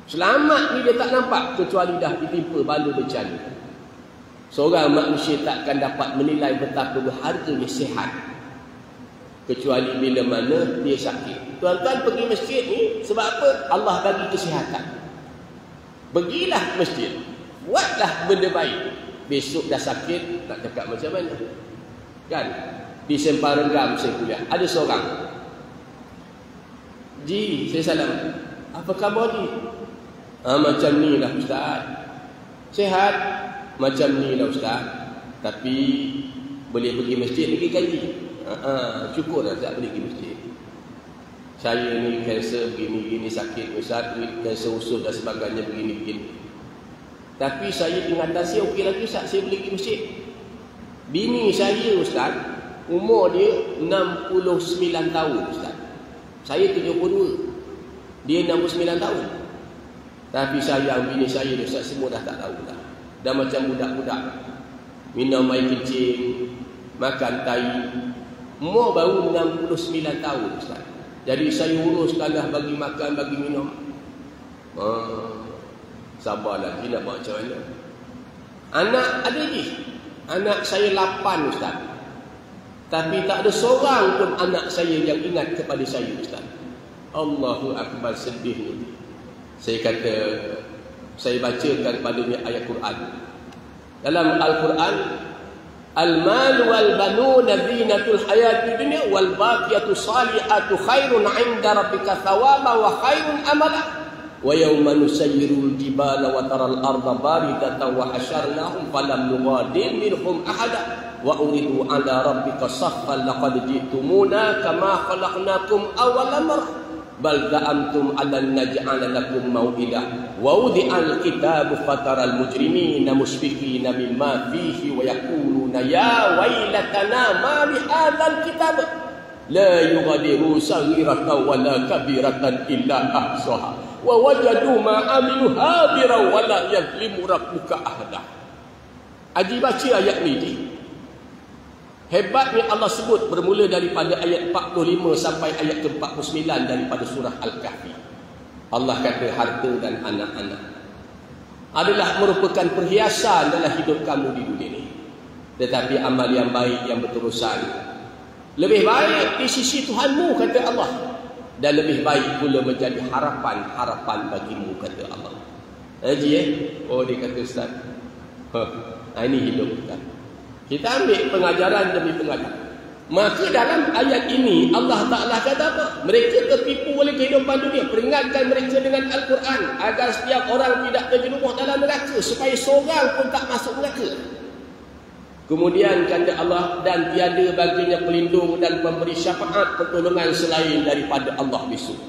Selamat ni dia tak nampak kecuali dah ditimpa bala bencana. Seorang manusia takkan dapat menilai betapa berharganya sihat, kecuali bila mana dia sakit. Tuan-tuan pergi masjid ni sebab apa? Allah bagi kesihatan. Pergilah masjid, buatlah benda baik. Besok dah sakit, nak cakap macam mana? Kan? Di Sempang Renggam saya kuliah, ada seorang, Ji, saya salam, apa khabar Ji? Macam ni lah Ustaz. Sehat? Macam ni lah Ustaz. Tapi boleh pergi masjid lagi kaji. Syukur lah tak boleh pergi masjid. Saya ni kanser begini-begini sakit Ustaz, kanser usus dan sebagainya begini-begini. Tapi saya ingatan saya okey lagi Ustaz, saya boleh pergi masjid. Bini saya Ustaz, umur dia 69 tahun Ustaz. Saya 72. Dia 69 tahun. Tapi sayang bini saya Ustaz semua dah tak tahu dah. Dah macam budak-budak. Minum air kencing, makan tai. Umur baru 69 tahun Ustaz. Jadi saya uruskanlah bagi makan, bagi minum. Sabarlah, dia nak buat macam mana. Anak ada lagi. Anak saya 8 Ustaz. Tapi tak ada seorang pun anak saya yang ingat kepada saya Ustaz. Allahu Akbar, sedih. Saya kata, Saya bacakan padanya ayat Quran. Dalam Al-Quran, al-mal wal banuna zinatul hayati dunya wal baqiyatu salihatu khairun 'inda rabbika thawaba wa khairun amala. Wa yawma nusayyirul jibala wa taral arda baridatan wa hasyarnahum falam nughadir minhum ahada wa uridu 'ala rabbika saffan laqad ji'tumuna kama khalaqnakum awwala marrah bal za'amtum 'alan naj'ala lakum maw'idah wa wudi'al kitabu fataral mujrimina musfiqina mimma fihi wa yaquluna ya wailatana ma li hadzal kitab la yughadiru saghiratan wa la kabiratan illa ahsaha wa wajadu ma amilu hadira wa la yadhlimu rabbuka ahada. Haji baca ayat ni. Hebatnya Allah sebut bermula daripada ayat 45 sampai ayat ke-49 daripada surah Al-Kahfi. Allah kata harta dan anak-anak adalah merupakan perhiasan dalam hidup kamu di dunia ini. Tetapi amal yang baik yang berterusan lebih baik di sisi Tuhanmu, kata Allah. Dan lebih baik pula menjadi harapan-harapan bagimu, kata Allah. Haji Oh, dia kata Ustaz. Ini hidup kita. Kita ambil pengajaran demi pengajaran. Maka dalam ayat ini Allah Ta'ala kata apa? Mereka tertipu oleh kehidupan dunia. Peringatkan mereka dengan Al-Quran agar setiap orang tidak terjerumus dalam neraka, supaya seorang pun tak masuk neraka. Kemudian kata Allah, dan tiada baginya pelindung dan memberi syafaat pertolongan selain daripada Allah besok.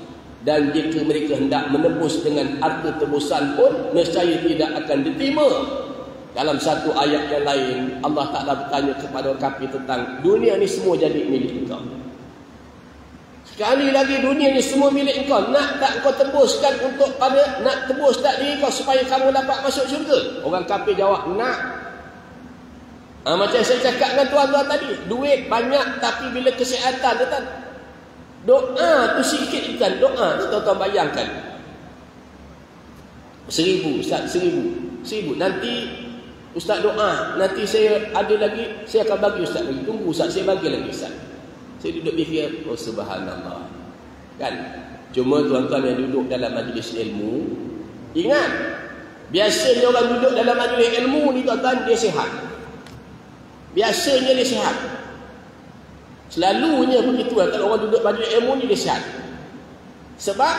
Dan jika mereka hendak menebus dengan harta tebusan pun, nescaya tidak akan diterima. Dalam satu ayat yang lain, Allah Ta'ala bertanya kepada orang kafir tentang dunia ni semua jadi milik engkau. Sekali lagi, dunia ni semua milik engkau. Nak tak kau tebuskan untuk pada, nak tebus tak diri kau supaya kamu dapat masuk syurga? Orang kafir jawab, nak. Macam saya cakap dengan tuan-tuan tadi, duit banyak tapi bila kesihatan, tuan, doa tu sikit kan. Doa tu tuan-tuan bayangkan. 1,000, Ustaz, 1,000. Nanti Ustaz doa, nanti saya ada lagi, saya akan bagi Ustaz lagi. Tunggu Ustaz, saya bagi lagi Ustaz. Saya duduk fikir, oh subhanallah. Kan? Cuma tuan-tuan yang duduk dalam majlis ilmu, ingat, biasanya orang duduk dalam majlis ilmu ni tuan-tuan, dia sihat. Biasanya dia sihat. Selalunya begitu lah, kalau orang duduk majlis ilmu ni dia sihat. Sebab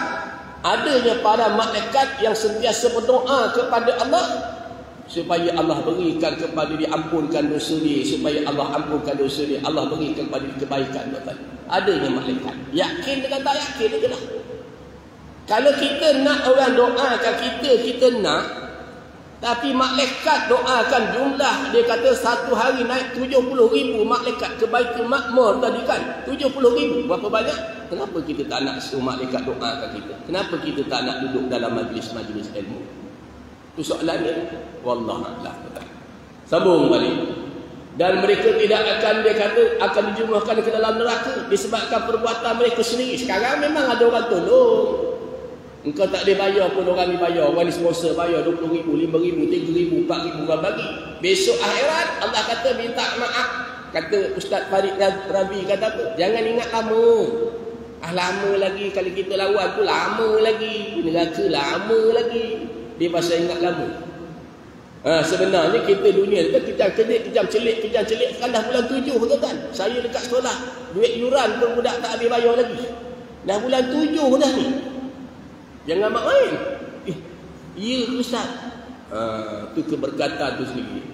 adanya para malaikat yang sentiasa berdoa kepada Allah supaya Allah berikan kepada dia, ampunkan dosa dia, supaya Allah ampunkan dosa dia, Allah berikan kepada dia kebaikan, tuan-tuan. Adanya malaikat. Yakin dengan tak yakin je lah. Kalau kita nak orang doakan kita nak, tapi malaikat doakan jumlah, dia kata satu hari naik 70,000 malaikat ke Baitul Ma'mur tadi kan, 70,000. Berapa banyak? Kenapa kita tak nak suruh malaikat doakan kita? Kenapa kita tak nak duduk dalam majlis-majlis ilmu? Itu soalannya. Wallahualam. Sambung balik. Dan mereka tidak akan, dia kata, akan dijumlahkan ke dalam neraka disebabkan perbuatan mereka sendiri. Sekarang memang ada orang tolong. Engkau tak boleh bayar pun orang ni bayar. Orang ni sponsor bayar 20,000, 5,000, 3,000, 4,000 orang bagi. Besok akhirat Allah kata minta maaf. Kata Ustaz Farid Rabi kata apa? Jangan ingat lama. Lama lagi. Kalau kita lawan tu lama lagi. Neraka lama lagi. Dia pasal ingat lama. Sebenarnya kita dunia tu kejam celik. Kan dah bulan 7 tuan. Saya dekat sekolah, duit yuran pun budak tak habis bayar lagi. Dah bulan 7 dah ni. Jangan main. Ya Ustaz. Tu keberkatan tu sendiri.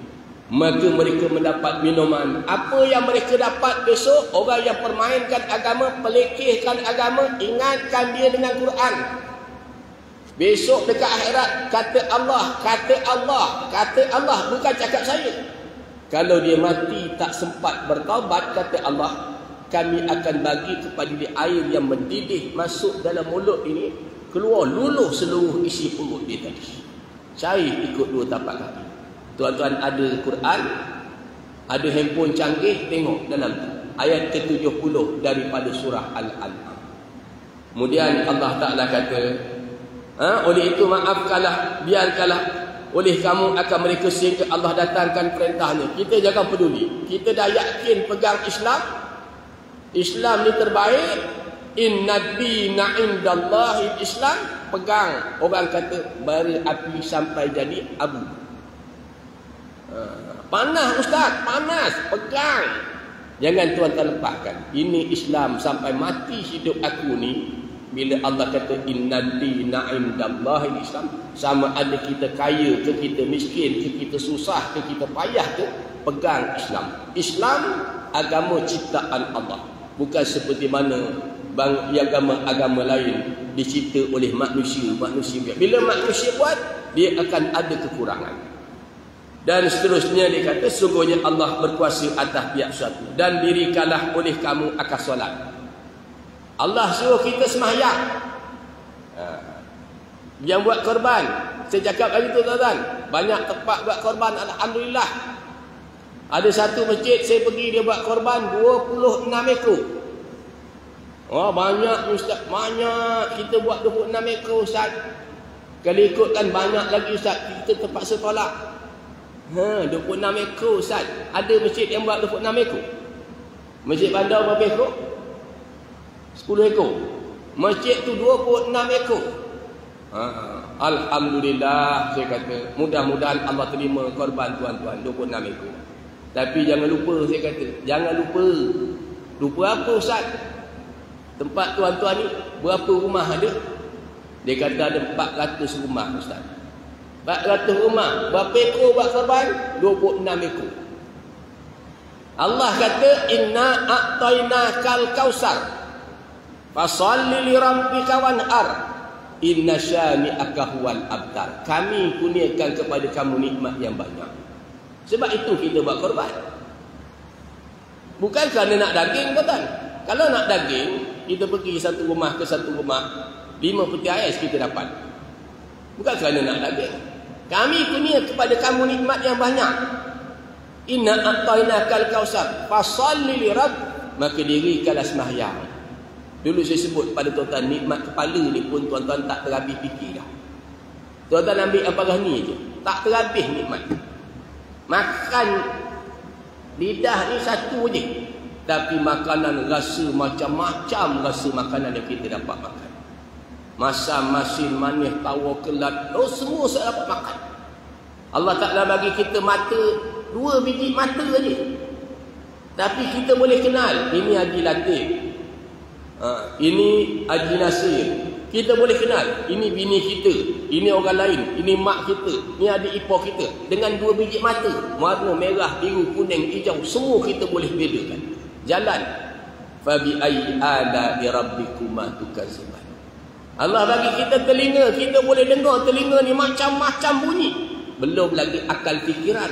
Maka mereka mendapat minuman. Apa yang mereka dapat besok? Orang yang permainkan agama, pelekehkan agama, ingatkan dia dengan Quran. Besok dekat akhirat kata Allah, bukan cakap saya. Kalau dia mati tak sempat bertaubat, kata Allah, kami akan bagi kepada dia air yang mendidih masuk dalam mulut ini, keluar luluh seluruh isi perut dia tadi. Cair ikut dua tapak kaki. Tuan-tuan ada Quran, ada handphone canggih, tengok dalam ayat ke-70 daripada surah Al-An'am. Kemudian Allah Ta'ala kata, oleh itu maafkanlah, biarkanlah oleh kamu akan mereka sehingga Allah datangkan perintahnya. Kita jangan peduli. Kita dah yakin pegang Islam. Islam ni terbaik. Inna dina indallahi Islam. Pegang. Orang kata bara api sampai jadi abu. Panas Ustaz, panas. Pegang. Jangan tuan-tuan lepaskan. Ini Islam sampai mati hidup aku ni. Bila Allah kata inna dina indallahi Islam, sama ada kita kaya ke, kita miskin ke, kita susah ke, kita payah ke, pegang Islam. Islam agama ciptaan Allah. Bukan seperti mana agama-agama lain dicipta oleh manusia. Bila manusia buat, dia akan ada kekurangan. Dan seterusnya dia kata, sungguhnya Allah berkuasa atas pihak suatu. Dan dirikanlah oleh kamu akan solat. Allah suruh kita sembahyang. Yang buat korban, saya cakap lagi tu tuan-tuan, banyak tempat buat korban, alhamdulillah. Ada satu masjid saya pergi, dia buat korban 26 ekor. Oh, banyak Ustaz, banyak. Kita buat 26 ekor Ustaz. Kalau ikutkan banyak lagi Ustaz, kita terpaksa tolak. 26 ekor Ustaz. Ada masjid yang buat 26 ekor. Masjid Bandar berapa ekor? 10 ekor. Masjid tu 26 ekor. Alhamdulillah, saya kata, mudah-mudahan Allah terima korban tuan-tuan 26 ekor. Tapi jangan lupa, saya kata, jangan lupa. Lupa apa Ustaz? Tempat tuan-tuan ni berapa rumah ada? Dia kata ada 400 rumah Ustaz. 400 rumah. Berapa ekor buat korban? 26 ekor. Allah kata inna a'tainakal kausar fasalli li rabbika wanhar inna syani'aka huwal abtar. Kami kurniakan kepada kamu nikmat yang banyak. Sebab itu kita buat korban. Bukan kerana nak daging, tuan. Kalau nak daging, kita pergi satu rumah ke satu rumah, 5 peti ais kita dapat. Bukan kerana nak daging. Kami kurnia kepada kamu nikmat yang banyak. Inna a'tainakal kausar fasalli li rabb, maka dirikanlah sembahyang. Dulu saya sebut pada tuan-tuan, nikmat kepala ni pun tuan-tuan tak terhabis fikir dah. Tuan-tuan ambil amarah ni je, tak terhabis nikmat. Makan lidah ni satu je, tapi makanan rasa macam-macam rasa makanan yang kita dapat makan. Masam, masin, manis, tawar, kelat, semua saya dapat makan. Allah Ta'ala bagi kita mata, 2 biji mata saja. Tapi kita boleh kenal, ini Haji Latif, ini Haji Nasir. Kita boleh kenal, ini bini kita, ini orang lain, ini mak kita, ini adik ipar kita. Dengan 2 biji mata, warna merah, biru, kuning, hijau, semua kita boleh bedakan. Jalan. Fabi ayyi ala'i rabbikuma tukadziban. Allah bagi kita telinga, kita boleh dengar telinga ni macam-macam bunyi. Belum lagi akal fikiran.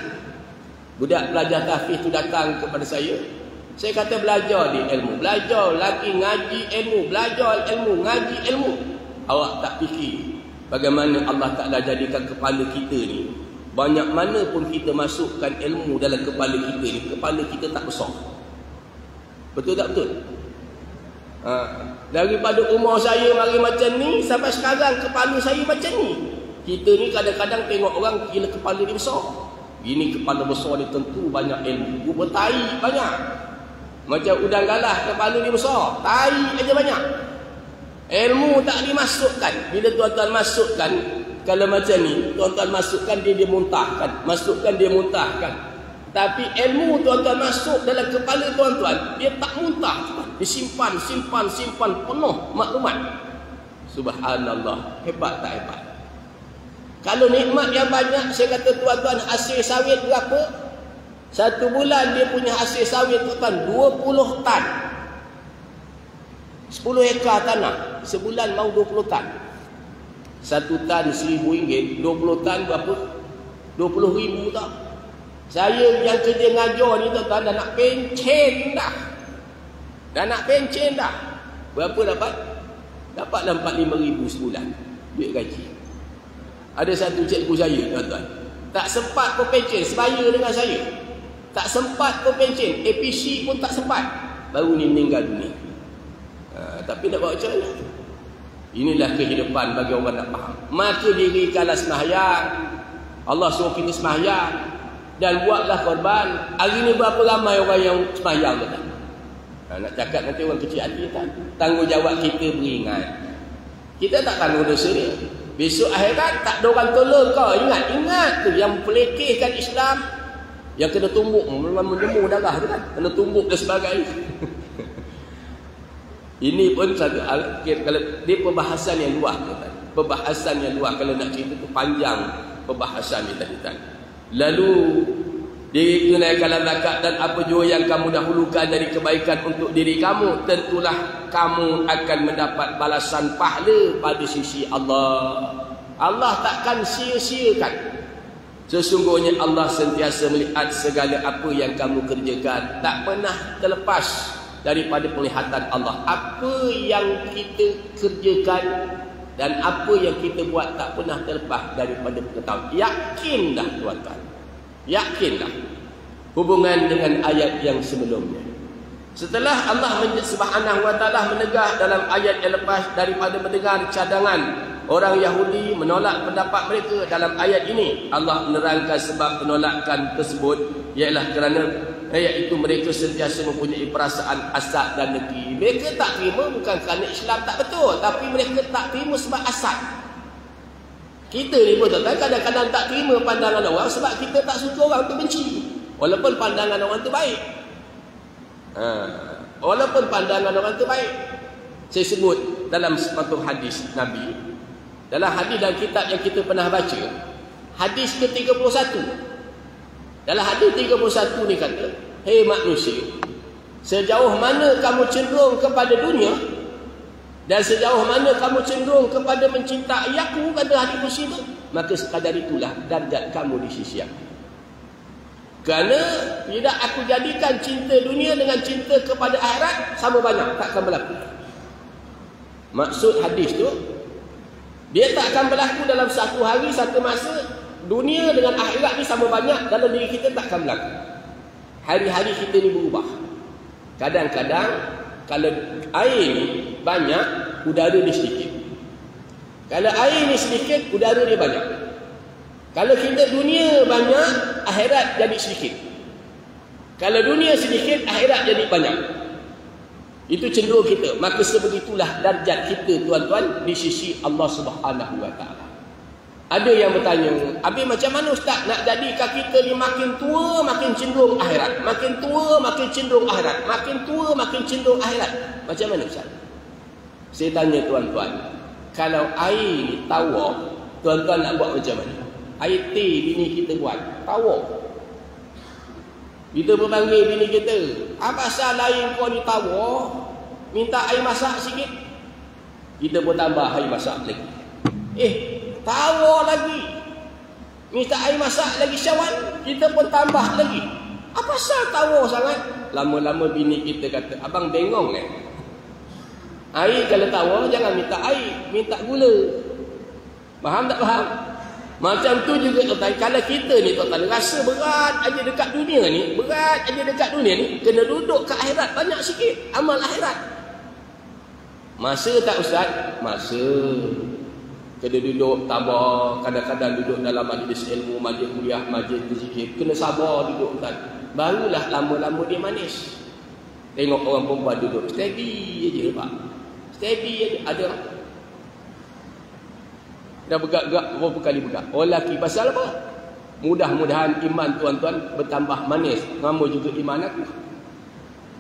Budak pelajar tahfiz tu datang kepada saya kata belajar di ilmu, belajar lagi ngaji ilmu, belajar ilmu, ngaji ilmu. Awak tak fikir bagaimana Allah Ta'ala jadikan kepala kita ni, banyak mana pun kita masukkan ilmu dalam kepala kita ni, kepala kita tak besar. Betul tak betul? Daripada umur saya mari macam ni sampai sekarang kepala saya macam ni. Kita ni kadang-kadang tengok orang gila kepala dia besar. Ini kepala besar dia tentu banyak ilmu. Rupa tai banyak. Macam udang galah kepala dia besar, tai aja banyak. Ilmu tak dimasukkan. Bila tuan-tuan masukkan, kalau macam ni, tuan-tuan masukkan dia muntahkan, masukkan dia muntahkan. Tapi ilmu tuan-tuan masuk dalam kepala tuan-tuan, dia tak muntah. Disimpan, simpan penuh maklumat. Subhanallah, hebat tak hebat? Kalau nikmat yang banyak, saya kata tuan-tuan, hasil sawit berapa? 1 bulan dia punya hasil sawit tuan-tuan 20 tan. 10 hektar tanah, sebulan mau 20 tan. 1 tan RM1,000, 20 tan berapa? 20,000 tak? Saya yang kerja ngajar ni tuan-tuan dah nak pencen dah. Berapa dapat? Dapatlah 45,000 sebulan duit gaji. Ada satu cikgu saya tuan-tuan, tak sempat pun pencen sebaya dengan saya. Tak sempat pun pencen, APC pun tak sempat. Baru ni meninggal dunia. Tapi nak buat macam mana? Inilah kehidupan bagi orang nak faham. Maka dirikanlah sembahyang. Allah suruh kita sembahyang dan buatlah korban. Hari ni berapa ramai orang yang sembahyang tuan? Nak cakap nanti orang kecil hati tak. Tanggungjawab kita beringat. Kita tak tanggung dosa dia. Besok akhirat tak ada orang tolong kau. Ingat tu yang pelekehkan Islam, yang kena tumbuk, memang menjemur darah tu kan. Kena tumbuk dan sebagainya. Ini pun satu kalau dia perbahasan yang luas tuan. Perbahasan yang luas, kalau nak cerita tu panjang perbahasan ni tadi kan. Lalu dikenai kalam zakat dan apa jua yang kamu dahulukan dari kebaikan untuk diri kamu, tentulah kamu akan mendapat balasan pahala pada sisi Allah. Allah takkan sia-siakan. Sesungguhnya Allah sentiasa melihat segala apa yang kamu kerjakan, tak pernah terlepas daripada penglihatan Allah. Apa yang kita kerjakan dan apa yang kita buat tak pernah terlepas daripada pengetahuan. Yakinlah tuan-tuan, yakinlah hubungan dengan ayat yang sebelumnya. Setelah Allah Subhanahu wa taala menegah dalam ayat yang lepas daripada mendengar cadangan orang Yahudi menolak pendapat mereka, dalam ayat ini Allah menerangkan sebab penolakan tersebut ialah kerana iaitu mereka sentiasa mempunyai perasaan hasad dan dengki. Mereka tak terima bukan kerana Islam tak betul, tapi mereka tak terima sebab hasad. Kita ni pun kadang-kadang tak terima pandangan orang sebab kita tak suka orang tu benci, walaupun pandangan orang tu baik. Walaupun pandangan orang tu baik. Saya sebut dalam satu hadis Nabi, dalam hadis dan kitab yang kita pernah baca, hadis ke-31. Dalam hadis 31 ni kata, hei manusia, sejauh mana kamu cenderung kepada dunia dan sejauh mana kamu cenderung kepada mencintai aku, kata hadis kursi itu, maka sekadar itulah darjat kamu di sisi aku. Kerana tidak aku jadikan cinta dunia dengan cinta kepada akhirat sama banyak, tak akan berlaku. Maksud hadis tu, dia tak akan berlaku dalam satu hari, satu masa. Dunia dengan akhirat ni sama banyak dalam diri kita, tak akan berlaku. Hari-hari kita ni berubah. Kadang-kadang kalau air ni banyak, udara dia sedikit. Kalau air ni sedikit, udara dia banyak. Kalau kita dunia banyak, akhirat jadi sedikit. Kalau dunia sedikit, akhirat jadi banyak. Itu cenderung kita. Maka sebegitulah darjat kita tuan-tuan di sisi Allah Subhanahu wa taala. Ada yang bertanya, habis macam mana Ustaz nak jadikan kita ni makin tua makin cenderung akhirat, makin tua makin cenderung akhirat, makin tua makin cenderung akhirat? Macam mana Ustaz? Saya tanya tuan-tuan, kalau air ni tawar, tuan-tuan nak buat macam mana? Air teh bini kita buat, tawar. Kita berpanggil bini kita, apa asal air kau ni tawar? Minta air masak sikit. Kita pun tambah air masak lagi. Tawar lagi. Minta air masak lagi syawan, kita pun tambah lagi. Apa asal tawar sangat? Lama-lama bini kita kata, abang bengong Air kalau tawar jangan minta air, minta gula. Faham tak faham? Macam tu juga tuan-tuan, kalau kita ni tuan-tuan rasa berat aja dekat dunia ni, berat aja dekat dunia ni, kena duduk ke akhirat banyak sikit, amal akhirat. Masa tak Ustaz? Masa. Kena duduk tabah, kadang-kadang duduk dalam majlis ilmu, majlis kuliah, majlis berzikir. Kena sabar duduk kan. Barulah lama-lama dia manis. Tengok orang perempuan duduk steady aje Pak. Steady aje. Ada dah bergerak berapa kali bergerak. Orang lelaki pasal apa? Mudah-mudahan iman tuan-tuan bertambah manis. Nama juga iman aku.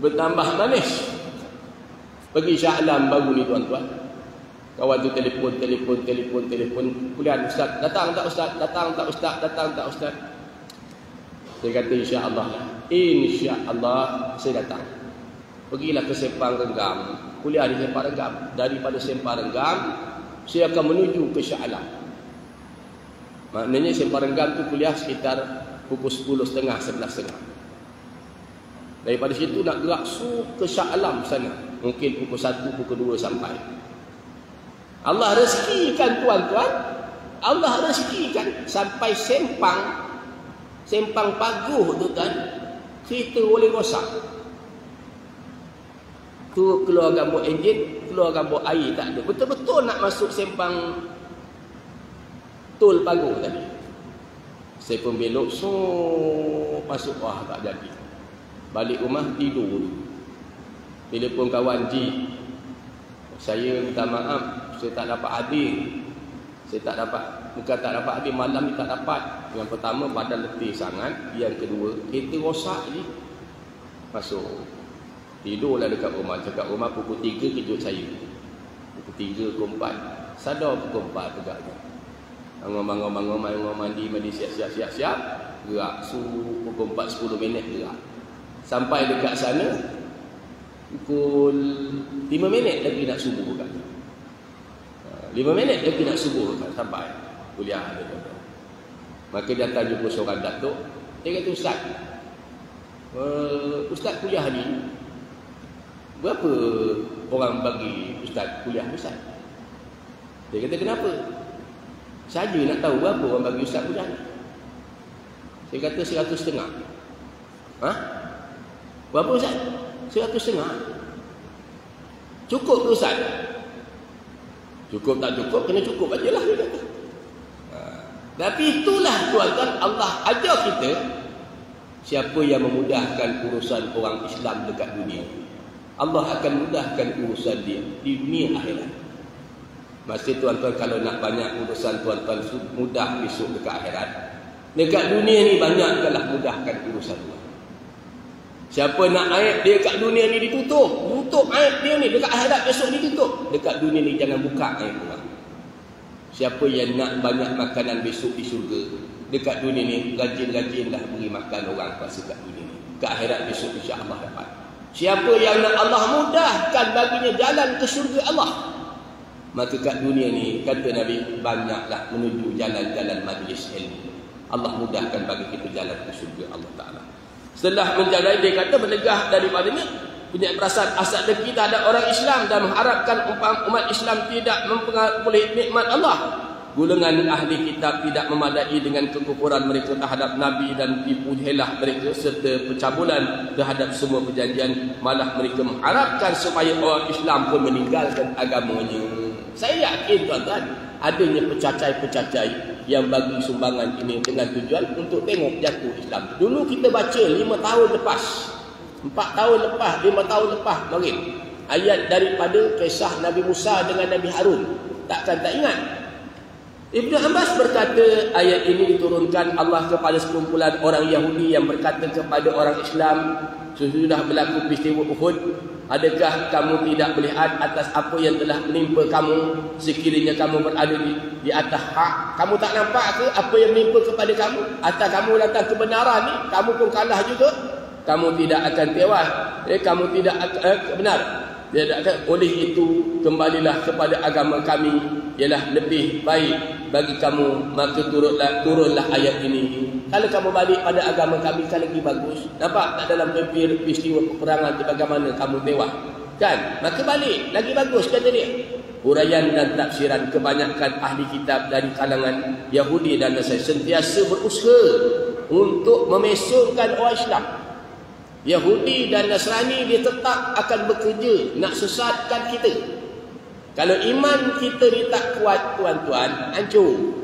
Bertambah manis. Pergi Shah Alam baru ni tuan-tuan. Kawan tu telefon. Kuliah Ustaz, datang tak Ustaz? Datang tak Ustaz? Datang tak Ustaz? Saya kata insya-Allah. Insya-Allah saya datang. Pergilah ke Sempang Renggam. Kuliah di Sempang Renggam. Daripada Sempang Renggam, saya akan menuju ke Shah Alam. Maknanya Sempang Renggam tu kuliah sekitar pukul 10.30, 11.30. Daripada situ nak gerak ke Shah Alam sana. Mungkin pukul 1, pukul 2 sampai. Allah rezekikan tuan-tuan, Allah rezekikan sampai Sempang Paguh tu kan, kereta boleh rosak. Tu keluar gambar enjin, keluar gambar air tak ada. Betul-betul nak masuk Sempang Tol Paguh tadi. Saya pun belok, masuk, tak jadi. Balik rumah tidur. Bila pun kawan Ji, saya minta maaf, saya tak dapat hadir. Saya tak dapat, bukan tak dapat hadir, malam ni tak dapat. Yang pertama, badan letih sangat. Yang kedua, kereta rosak je. Masuk. Tidurlah dekat rumah. Dekat rumah pukul 3 kejut saya. Pukul 3, pukul 4. Sadar pukul 4 tegaknya. Bangun, mandi, siap. Gerak. Pukul 4, 10 minit gerak. Sampai dekat sana, pukul 5 minit lagi nak subuh kan. 5 minit lagi nak subuh kan. Sampai kuliah ada. Maka datang jumpa seorang datuk. Dia kata, Ustaz kuliah ni berapa orang bagi Ustaz kuliah Ustaz? Dia kata, kenapa? Saja nak tahu berapa orang bagi Ustaz kuliah ni. Saya kata 150. Ha? Berapa Ustaz? 150. Cukup ke Ustaz? Cukup tak cukup, kena cukup aja lah. Tapi itulah tuan-tuan, Allah ajar kita siapa yang memudahkan urusan orang Islam dekat dunia, Allah akan mudahkan urusan dia di dunia akhirat. Masih tuan-tuan, kalau nak banyak urusan tuan-tuan mudah besok dekat akhirat, dekat dunia ni banyakkanlah mudahkan urusan tuan. Siapa nak aib dia kat dunia ni tutup aib dia ni, dekat akhirat besok ditutup. Dekat dunia ni jangan buka aib orang. Siapa yang nak banyak makanan besok di syurga, dekat dunia ni rajin-rajinlah beri makan orang kuasa kat dunia ni. Kat akhirat besok insya-Allah dapat. Siapa yang nak Allah mudahkan baginya jalan ke syurga Allah, maka kat dunia ni kata Nabi banyaklah menuju jalan-jalan majlis ilmu. Allah mudahkan bagi kita jalan ke syurga Allah Ta'ala. Setelah menjalani, dia kata berlegah daripadanya, punya perasaan asal dengki terhadap orang Islam dan mengharapkan umat Islam tidak memperoleh nikmat Allah. Golongan ahli kitab tidak memadai dengan kekufuran mereka terhadap Nabi dan tipu helah mereka serta pencabulan terhadap semua perjanjian. Malah mereka mengharapkan supaya orang Islam pun meninggalkan agamanya. Saya yakin tuan-tuan, adanya pecacai-pecacai yang bagi sumbangan ini dengan tujuan untuk tengok jatuh Islam. Dulu kita baca 5 tahun lepas, 4 tahun lepas, 5 tahun lepas, mari ayat daripada kisah Nabi Musa dengan Nabi Harun. Takkan tak ingat? Ibnu Abbas berkata, ayat ini diturunkan Allah kepada sekumpulan orang Yahudi yang berkata kepada orang Islam, sesudah berlaku peristiwa Uhud, adakah kamu tidak melihat atas apa yang telah menimpa kamu sekiranya kamu berada di atas hak? Kamu tak nampak ke apa yang menimpa kepada kamu? Atau kamu datang kebenaran ni, kamu pun kalah juga. Kamu tidak akan tewas. Kamu tidak akan benar. Oleh itu, kembalilah kepada agama kami, ialah lebih baik bagi kamu. Maka turunlah ayat ini. Kalau kamu balik pada agama kami, kan lagi bagus. Nampak tak dalam peristiwa peperangan bagaimana kamu tewas? Kan? Maka balik, lagi bagus kata dia. Huraian dan tafsiran kebanyakan ahli kitab dari kalangan Yahudi dan Nasrani sentiasa berusaha untuk memesongkan orang Islam. Yahudi dan Nasrani dia tetap akan bekerja nak sesatkan kita. Kalau iman kita ni tak kuat tuan-tuan, hancur.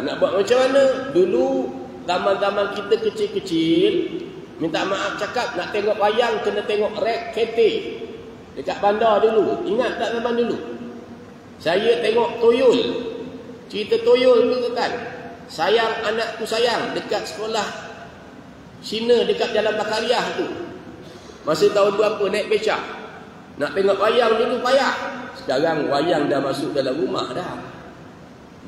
Nak buat macam mana? Dulu zaman-zaman kita kecil-kecil, minta maaf cakap, nak tengok wayang kena tengok rek kereta dekat bandar dulu. Ingat tak zaman dulu? Saya tengok Toyol, cerita Toyol tu kan, sayang anakku sayang, dekat sekolah Cina dekat Jalan Bakariah tu. Masa tahun berapa naik becak. Nak tengok wayang dulu payah. Sekarang wayang dah masuk dalam rumah dah.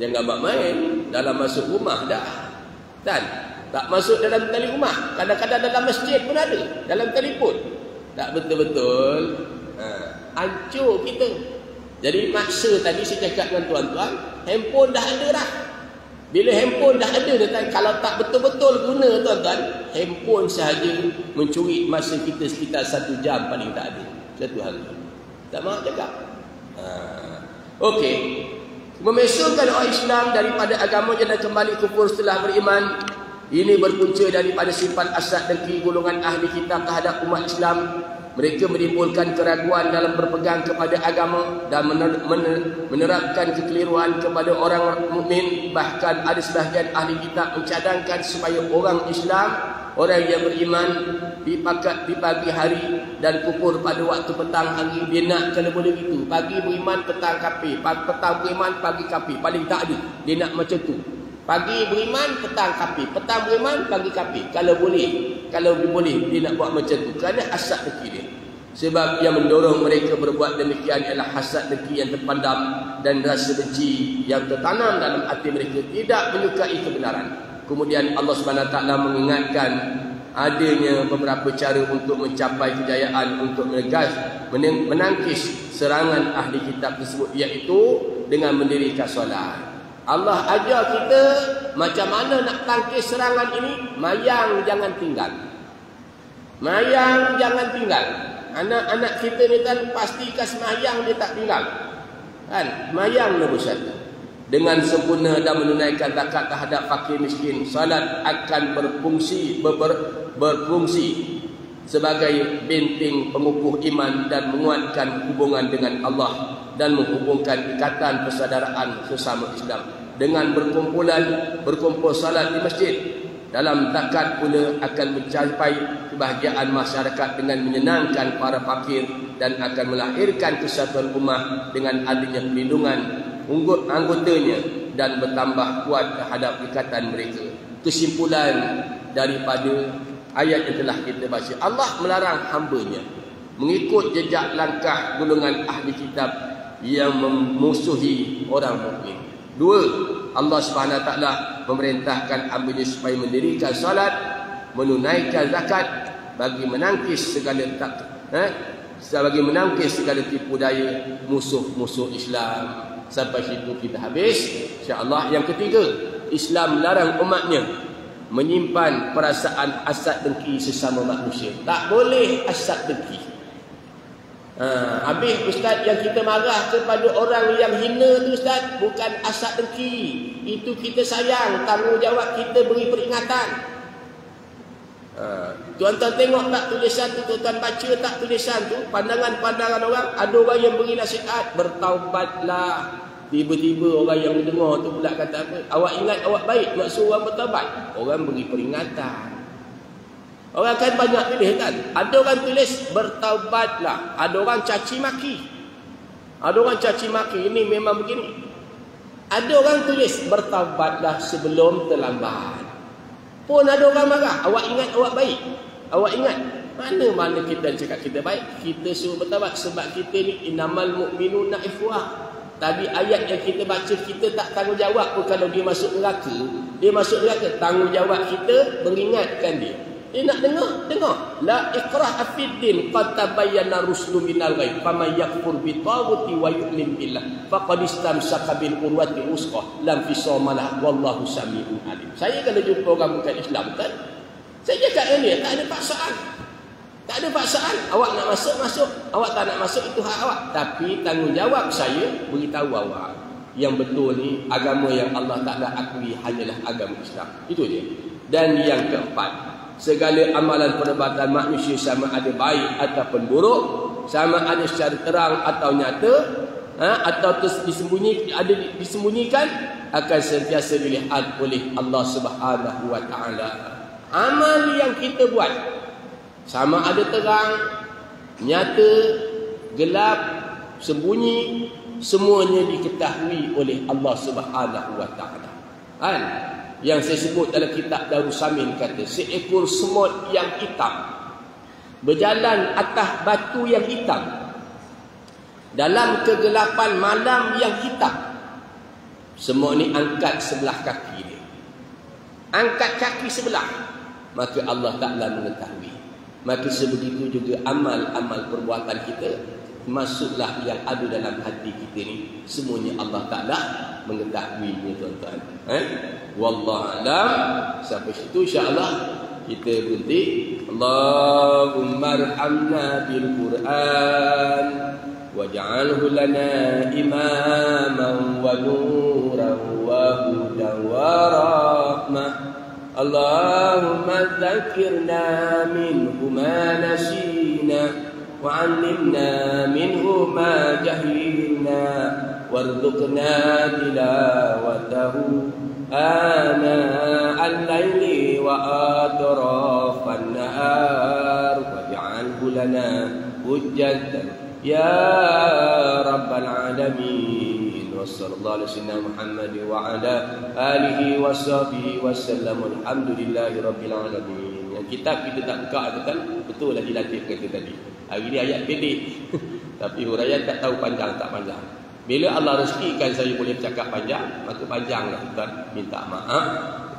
Jangan buat main, dalam masuk rumah dah. Dan tak masuk dalam tali rumah. Kadang-kadang dalam masjid pun ada, dalam telefon. Tak betul-betul. Hancur kita. Jadi maksa tadi saya cakap dengan tuan-tuan, handphone dah ada dah. Bila handphone dah ada, kalau tak betul-betul guna tuan-tuan, handphone sahaja mencuri masa kita sekitar 1 jam paling tak ada. Satu hari. Tak mahu cakap. Okey. Memesongkan orang Islam daripada agamanya dan kembali kufur setelah beriman. Ini berpunca daripada sifat asad dengki golongan ahli kitab terhadap umat Islam. Mereka menimbulkan keraguan dalam berpegang kepada agama dan menerapkan kekeliruan kepada orang mukmin. Bahkan ada sebahagian ahli kitab mencadangkan supaya orang Islam Orang yang beriman di pagi hari dan kufur pada waktu petang hari, dia nak kalau boleh gitu. Pagi beriman, petang kafir. Petang beriman, pagi kafir. Paling tak ada. Dia nak macam tu. Pagi beriman, petang kafir. Petang beriman, pagi kafir. Kalau boleh, dia nak buat macam tu. Kerana hasad dengki dia. Sebab yang mendorong mereka berbuat demikian ialah hasad dengki yang terpandam dan rasa benci yang tertanam dalam hati mereka, tidak menyukai kebenaran. Kemudian Allah SWT mengingatkan adanya beberapa cara untuk mencapai kejayaan, untuk menangkis serangan ahli kitab tersebut, iaitu dengan mendirikan solat. Allah ajar kita macam mana nak tangkis serangan ini. Mayang jangan tinggal. Mayang jangan tinggal. Anak-anak kita ni kan pastikan semayang dia tak tinggal. Kan? Semayang nombor satu. Dengan sempurna dan menunaikan zakat terhadap fakir miskin, salat akan berfungsi sebagai benteng pengukuh iman dan menguatkan hubungan dengan Allah dan menghubungkan ikatan persaudaraan sesama Islam. Dengan berkumpul salat di masjid, dalam zakat pula akan mencapai kebahagiaan masyarakat dengan menyenangkan para fakir dan akan melahirkan kesatuan ummah dengan adanya perlindungan anggotanya dan bertambah kuat terhadap ikatan mereka. Kesimpulan daripada ayat yang telah kita baca, Allah melarang hamba-Nya mengikut jejak langkah golongan ahli kitab yang memusuhi orang mukmin. Dua, Allah SWT memerintahkan hamba-Nya supaya mendirikan salat, menunaikan zakat bagi menangkis segala tipu daya musuh-musuh Islam. Sampai situ kita habis, insya-Allah. Yang ketiga, Islam melarang umatnya menyimpan perasaan hasad dengki sesama manusia. Tak boleh hasad dengki. Habis ustaz, yang kita marah kepada orang yang hina tu ustaz, bukan hasad dengki. Itu kita sayang, tanggungjawab kita beri peringatan. Tuan-tuan tengok tak tulisan tu, tuan-tuan baca tak tulisan tu, pandangan-pandangan orang. Ada orang yang beri nasihat, bertaubatlah. Tiba-tiba orang yang mendengar tu pula kata apa? Awak ingat awak baik, nak suruh orang bertaubat. Orang beri peringatan. Orang kan banyak pilih kan. Ada orang tulis bertaubatlah, ada orang caci maki. Ada orang caci maki, ini memang begini. Ada orang tulis bertaubatlah sebelum terlambat. Pun ada orang marah, awak ingat awak baik. Awak ingat, mana kita cakap kita baik, kita suruh bertaubat. Sebab kita ni innamal mu'minuna ikhwah. Tadi ayat yang kita baca, kita tak tanggungjawab pun kalau dia masuk neraka. Dia masuk neraka, tanggungjawab kita mengingatkan dia. Dia nak dengar. La ikrah fid din, qad tabayyana ruslu minal ghayb. Faman yakfur bi taghuti wa yu'min billah faqad istamsaka bil urwati usqa lam fisama lah wallahu samiun alim. Saya kalau jumpa orang bukan Islam kan, saya cakap dia tak ada paksaan. Tak ada paksaan. Awak nak masuk, awak tak nak masuk, itu hak awak. Tapi tanggungjawab saya beritahu awak yang betul ni agama yang Allah Taala akui hanyalah agama Islam. Itu dia. Dan yang keempat, segala amalan perbuatan manusia sama ada baik ataupun buruk, sama ada secara terang atau nyata, atau disembunyikan, akan sentiasa dilihat oleh Allah Subhanahu wa taala. Amal yang kita buat sama ada terang, nyata, gelap, sembunyi, semuanya diketahui oleh Allah Subhanahu wa taala. Kan? Yang saya sebut dalam kitab Darussamin kata, seekor semut yang hitam berjalan atas batu yang hitam dalam kegelapan malam yang hitam. Semut ni angkat sebelah kaki dia. Angkat kaki sebelah, maka Allah Ta'ala mengetahui. Maka sebegitu juga amal-amal perbuatan kita, masuklah yang ada dalam hati kita ni, semuanya Allah Ta'ala mengetahuinya, tuan-tuan. Wallahu a'lam. Sampai situ insya-Allah kita berhenti. Allahumma arhamna bil Quran waj'alhu lana imaman wa nuran wa hudan wa rahmah. Allahumma dzakirna minhu ma nasina wa 'allimna minhu ma jahilna warzuqna tilawatahu آناء الليل وأطراف النهار واجعله لنا حجة يا رب العالمين وصلى الله على سيدنا محمد وعلى آله وصحبه وسلم الحمد لله رب العالمين. Yang kitab kita tak buka tu kan, betul lah dilatih kata tadi. Hari ni ayat pendek tapi huraian tak tahu panjang tak panjang. Bila Allah rezekikan saya boleh bercakap panjang, maka panjanglah tuan. Minta maaf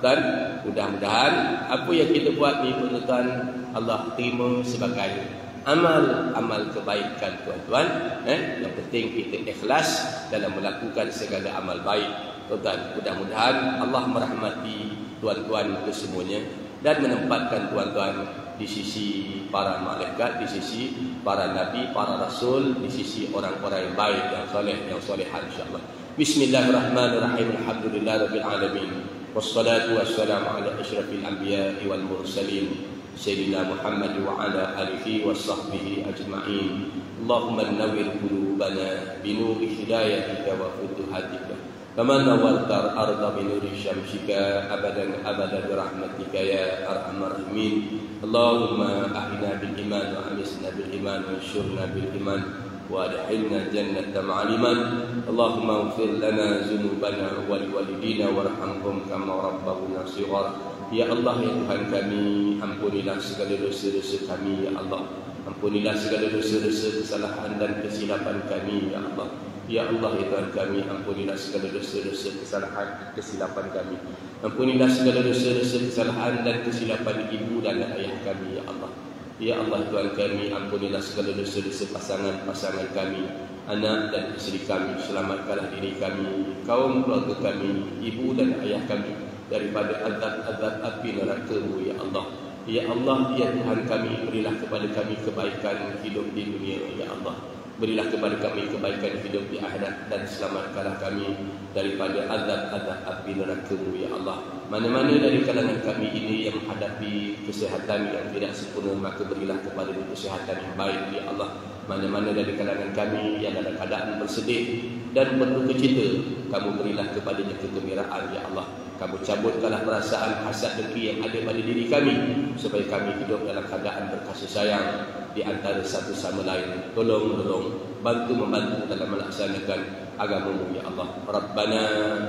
tuan. Mudah-mudahan apa yang kita buat ni tuan Allah terima sebagai amal kebaikan tuan-tuan. Yang penting kita ikhlas dalam melakukan segala amal baik. Tuan-tuan, mudah-mudahan Allah merahmati tuan-tuan kesemuanya dan menempatkan tuan-tuan di sisi para malaikat, di sisi para nabi, para rasul, di sisi orang-orang yang baik, yang solehan insya-Allah. Bismillahirrahmanirrahim. Alhamdulillahirabbil alamin. Wassalatu wassalamu ala asyrafil anbiya'i wal mursalin sayyidina Muhammad wa ala alihi washabbihi ajma'in. Allahumma nawwir qulubana bi nuri hidayatika wa futuhatika kama nawwarta al-ardha bi nuri syamsika abadan abada bi rahmatika ya arhamar rahimin. Allahumma ahyina bil iman wa amisna bil iman wa anshurna bil iman wa adkhilna jannata ma'al iman. Allahumma ighfir lana dhunubana wa liwalidina warhamhum kama rabbawna shighara. Ya Allah, ya Tuhan kami, ampunilah segala dosa-dosa kami ya Allah. Ampunilah segala dosa-dosa, kesalahan dan kesilapan kami ya Allah. Ya Allah, ya Tuhan kami, ampunilah segala dosa-dosa, kesalahan, kesilapan kami. Ampunilah segala dosa-dosa, kesalahan dan kesilapan ibu dan ayah kami ya Allah. Ya Allah, Tuhan kami, ampunilah segala dosa-dosa pasangan-pasangan kami, anak dan isteri kami. Selamatkanlah diri kami, kaum keluarga kami, ibu dan ayah kami daripada azab-azab api neraka-Mu ya Allah. Ya Allah, ya Tuhan kami, berilah kepada kami kebaikan hidup di dunia ya Allah. Berilah kepada kami kebaikan hidup di akhirat dan selamatkanlah kami daripada azab-azab api neraka-Mu ya Allah. Mana-mana dari kalangan kami ini yang menghadapi kesihatan yang tidak sempurna, maka berilah kepada kesihatan yang baik ya Allah. Mana-mana dari kalangan kami yang dalam keadaan bersedih dan berduka cita, kamu berilah kepadanya kegembiraan ya Allah. Kamu cabutkanlah perasaan hasad dengki yang ada pada diri kami, supaya kami hidup dalam keadaan berkasih sayang di antara satu sama lain. Tolong membantu dalam melaksanakan agama-Mu ya Allah. Rabbana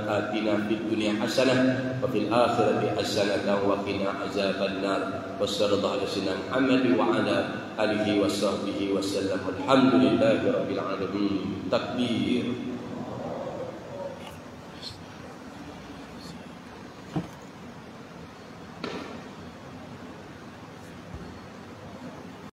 atina fid dunya hasanah wa fil akhirati hasanah wa qina azabannar. Wassallallahu ala sayyidina Muhammad wa ala alihi washabbihi wasallam. Alhamdulillahirabbil alamin. Takbir.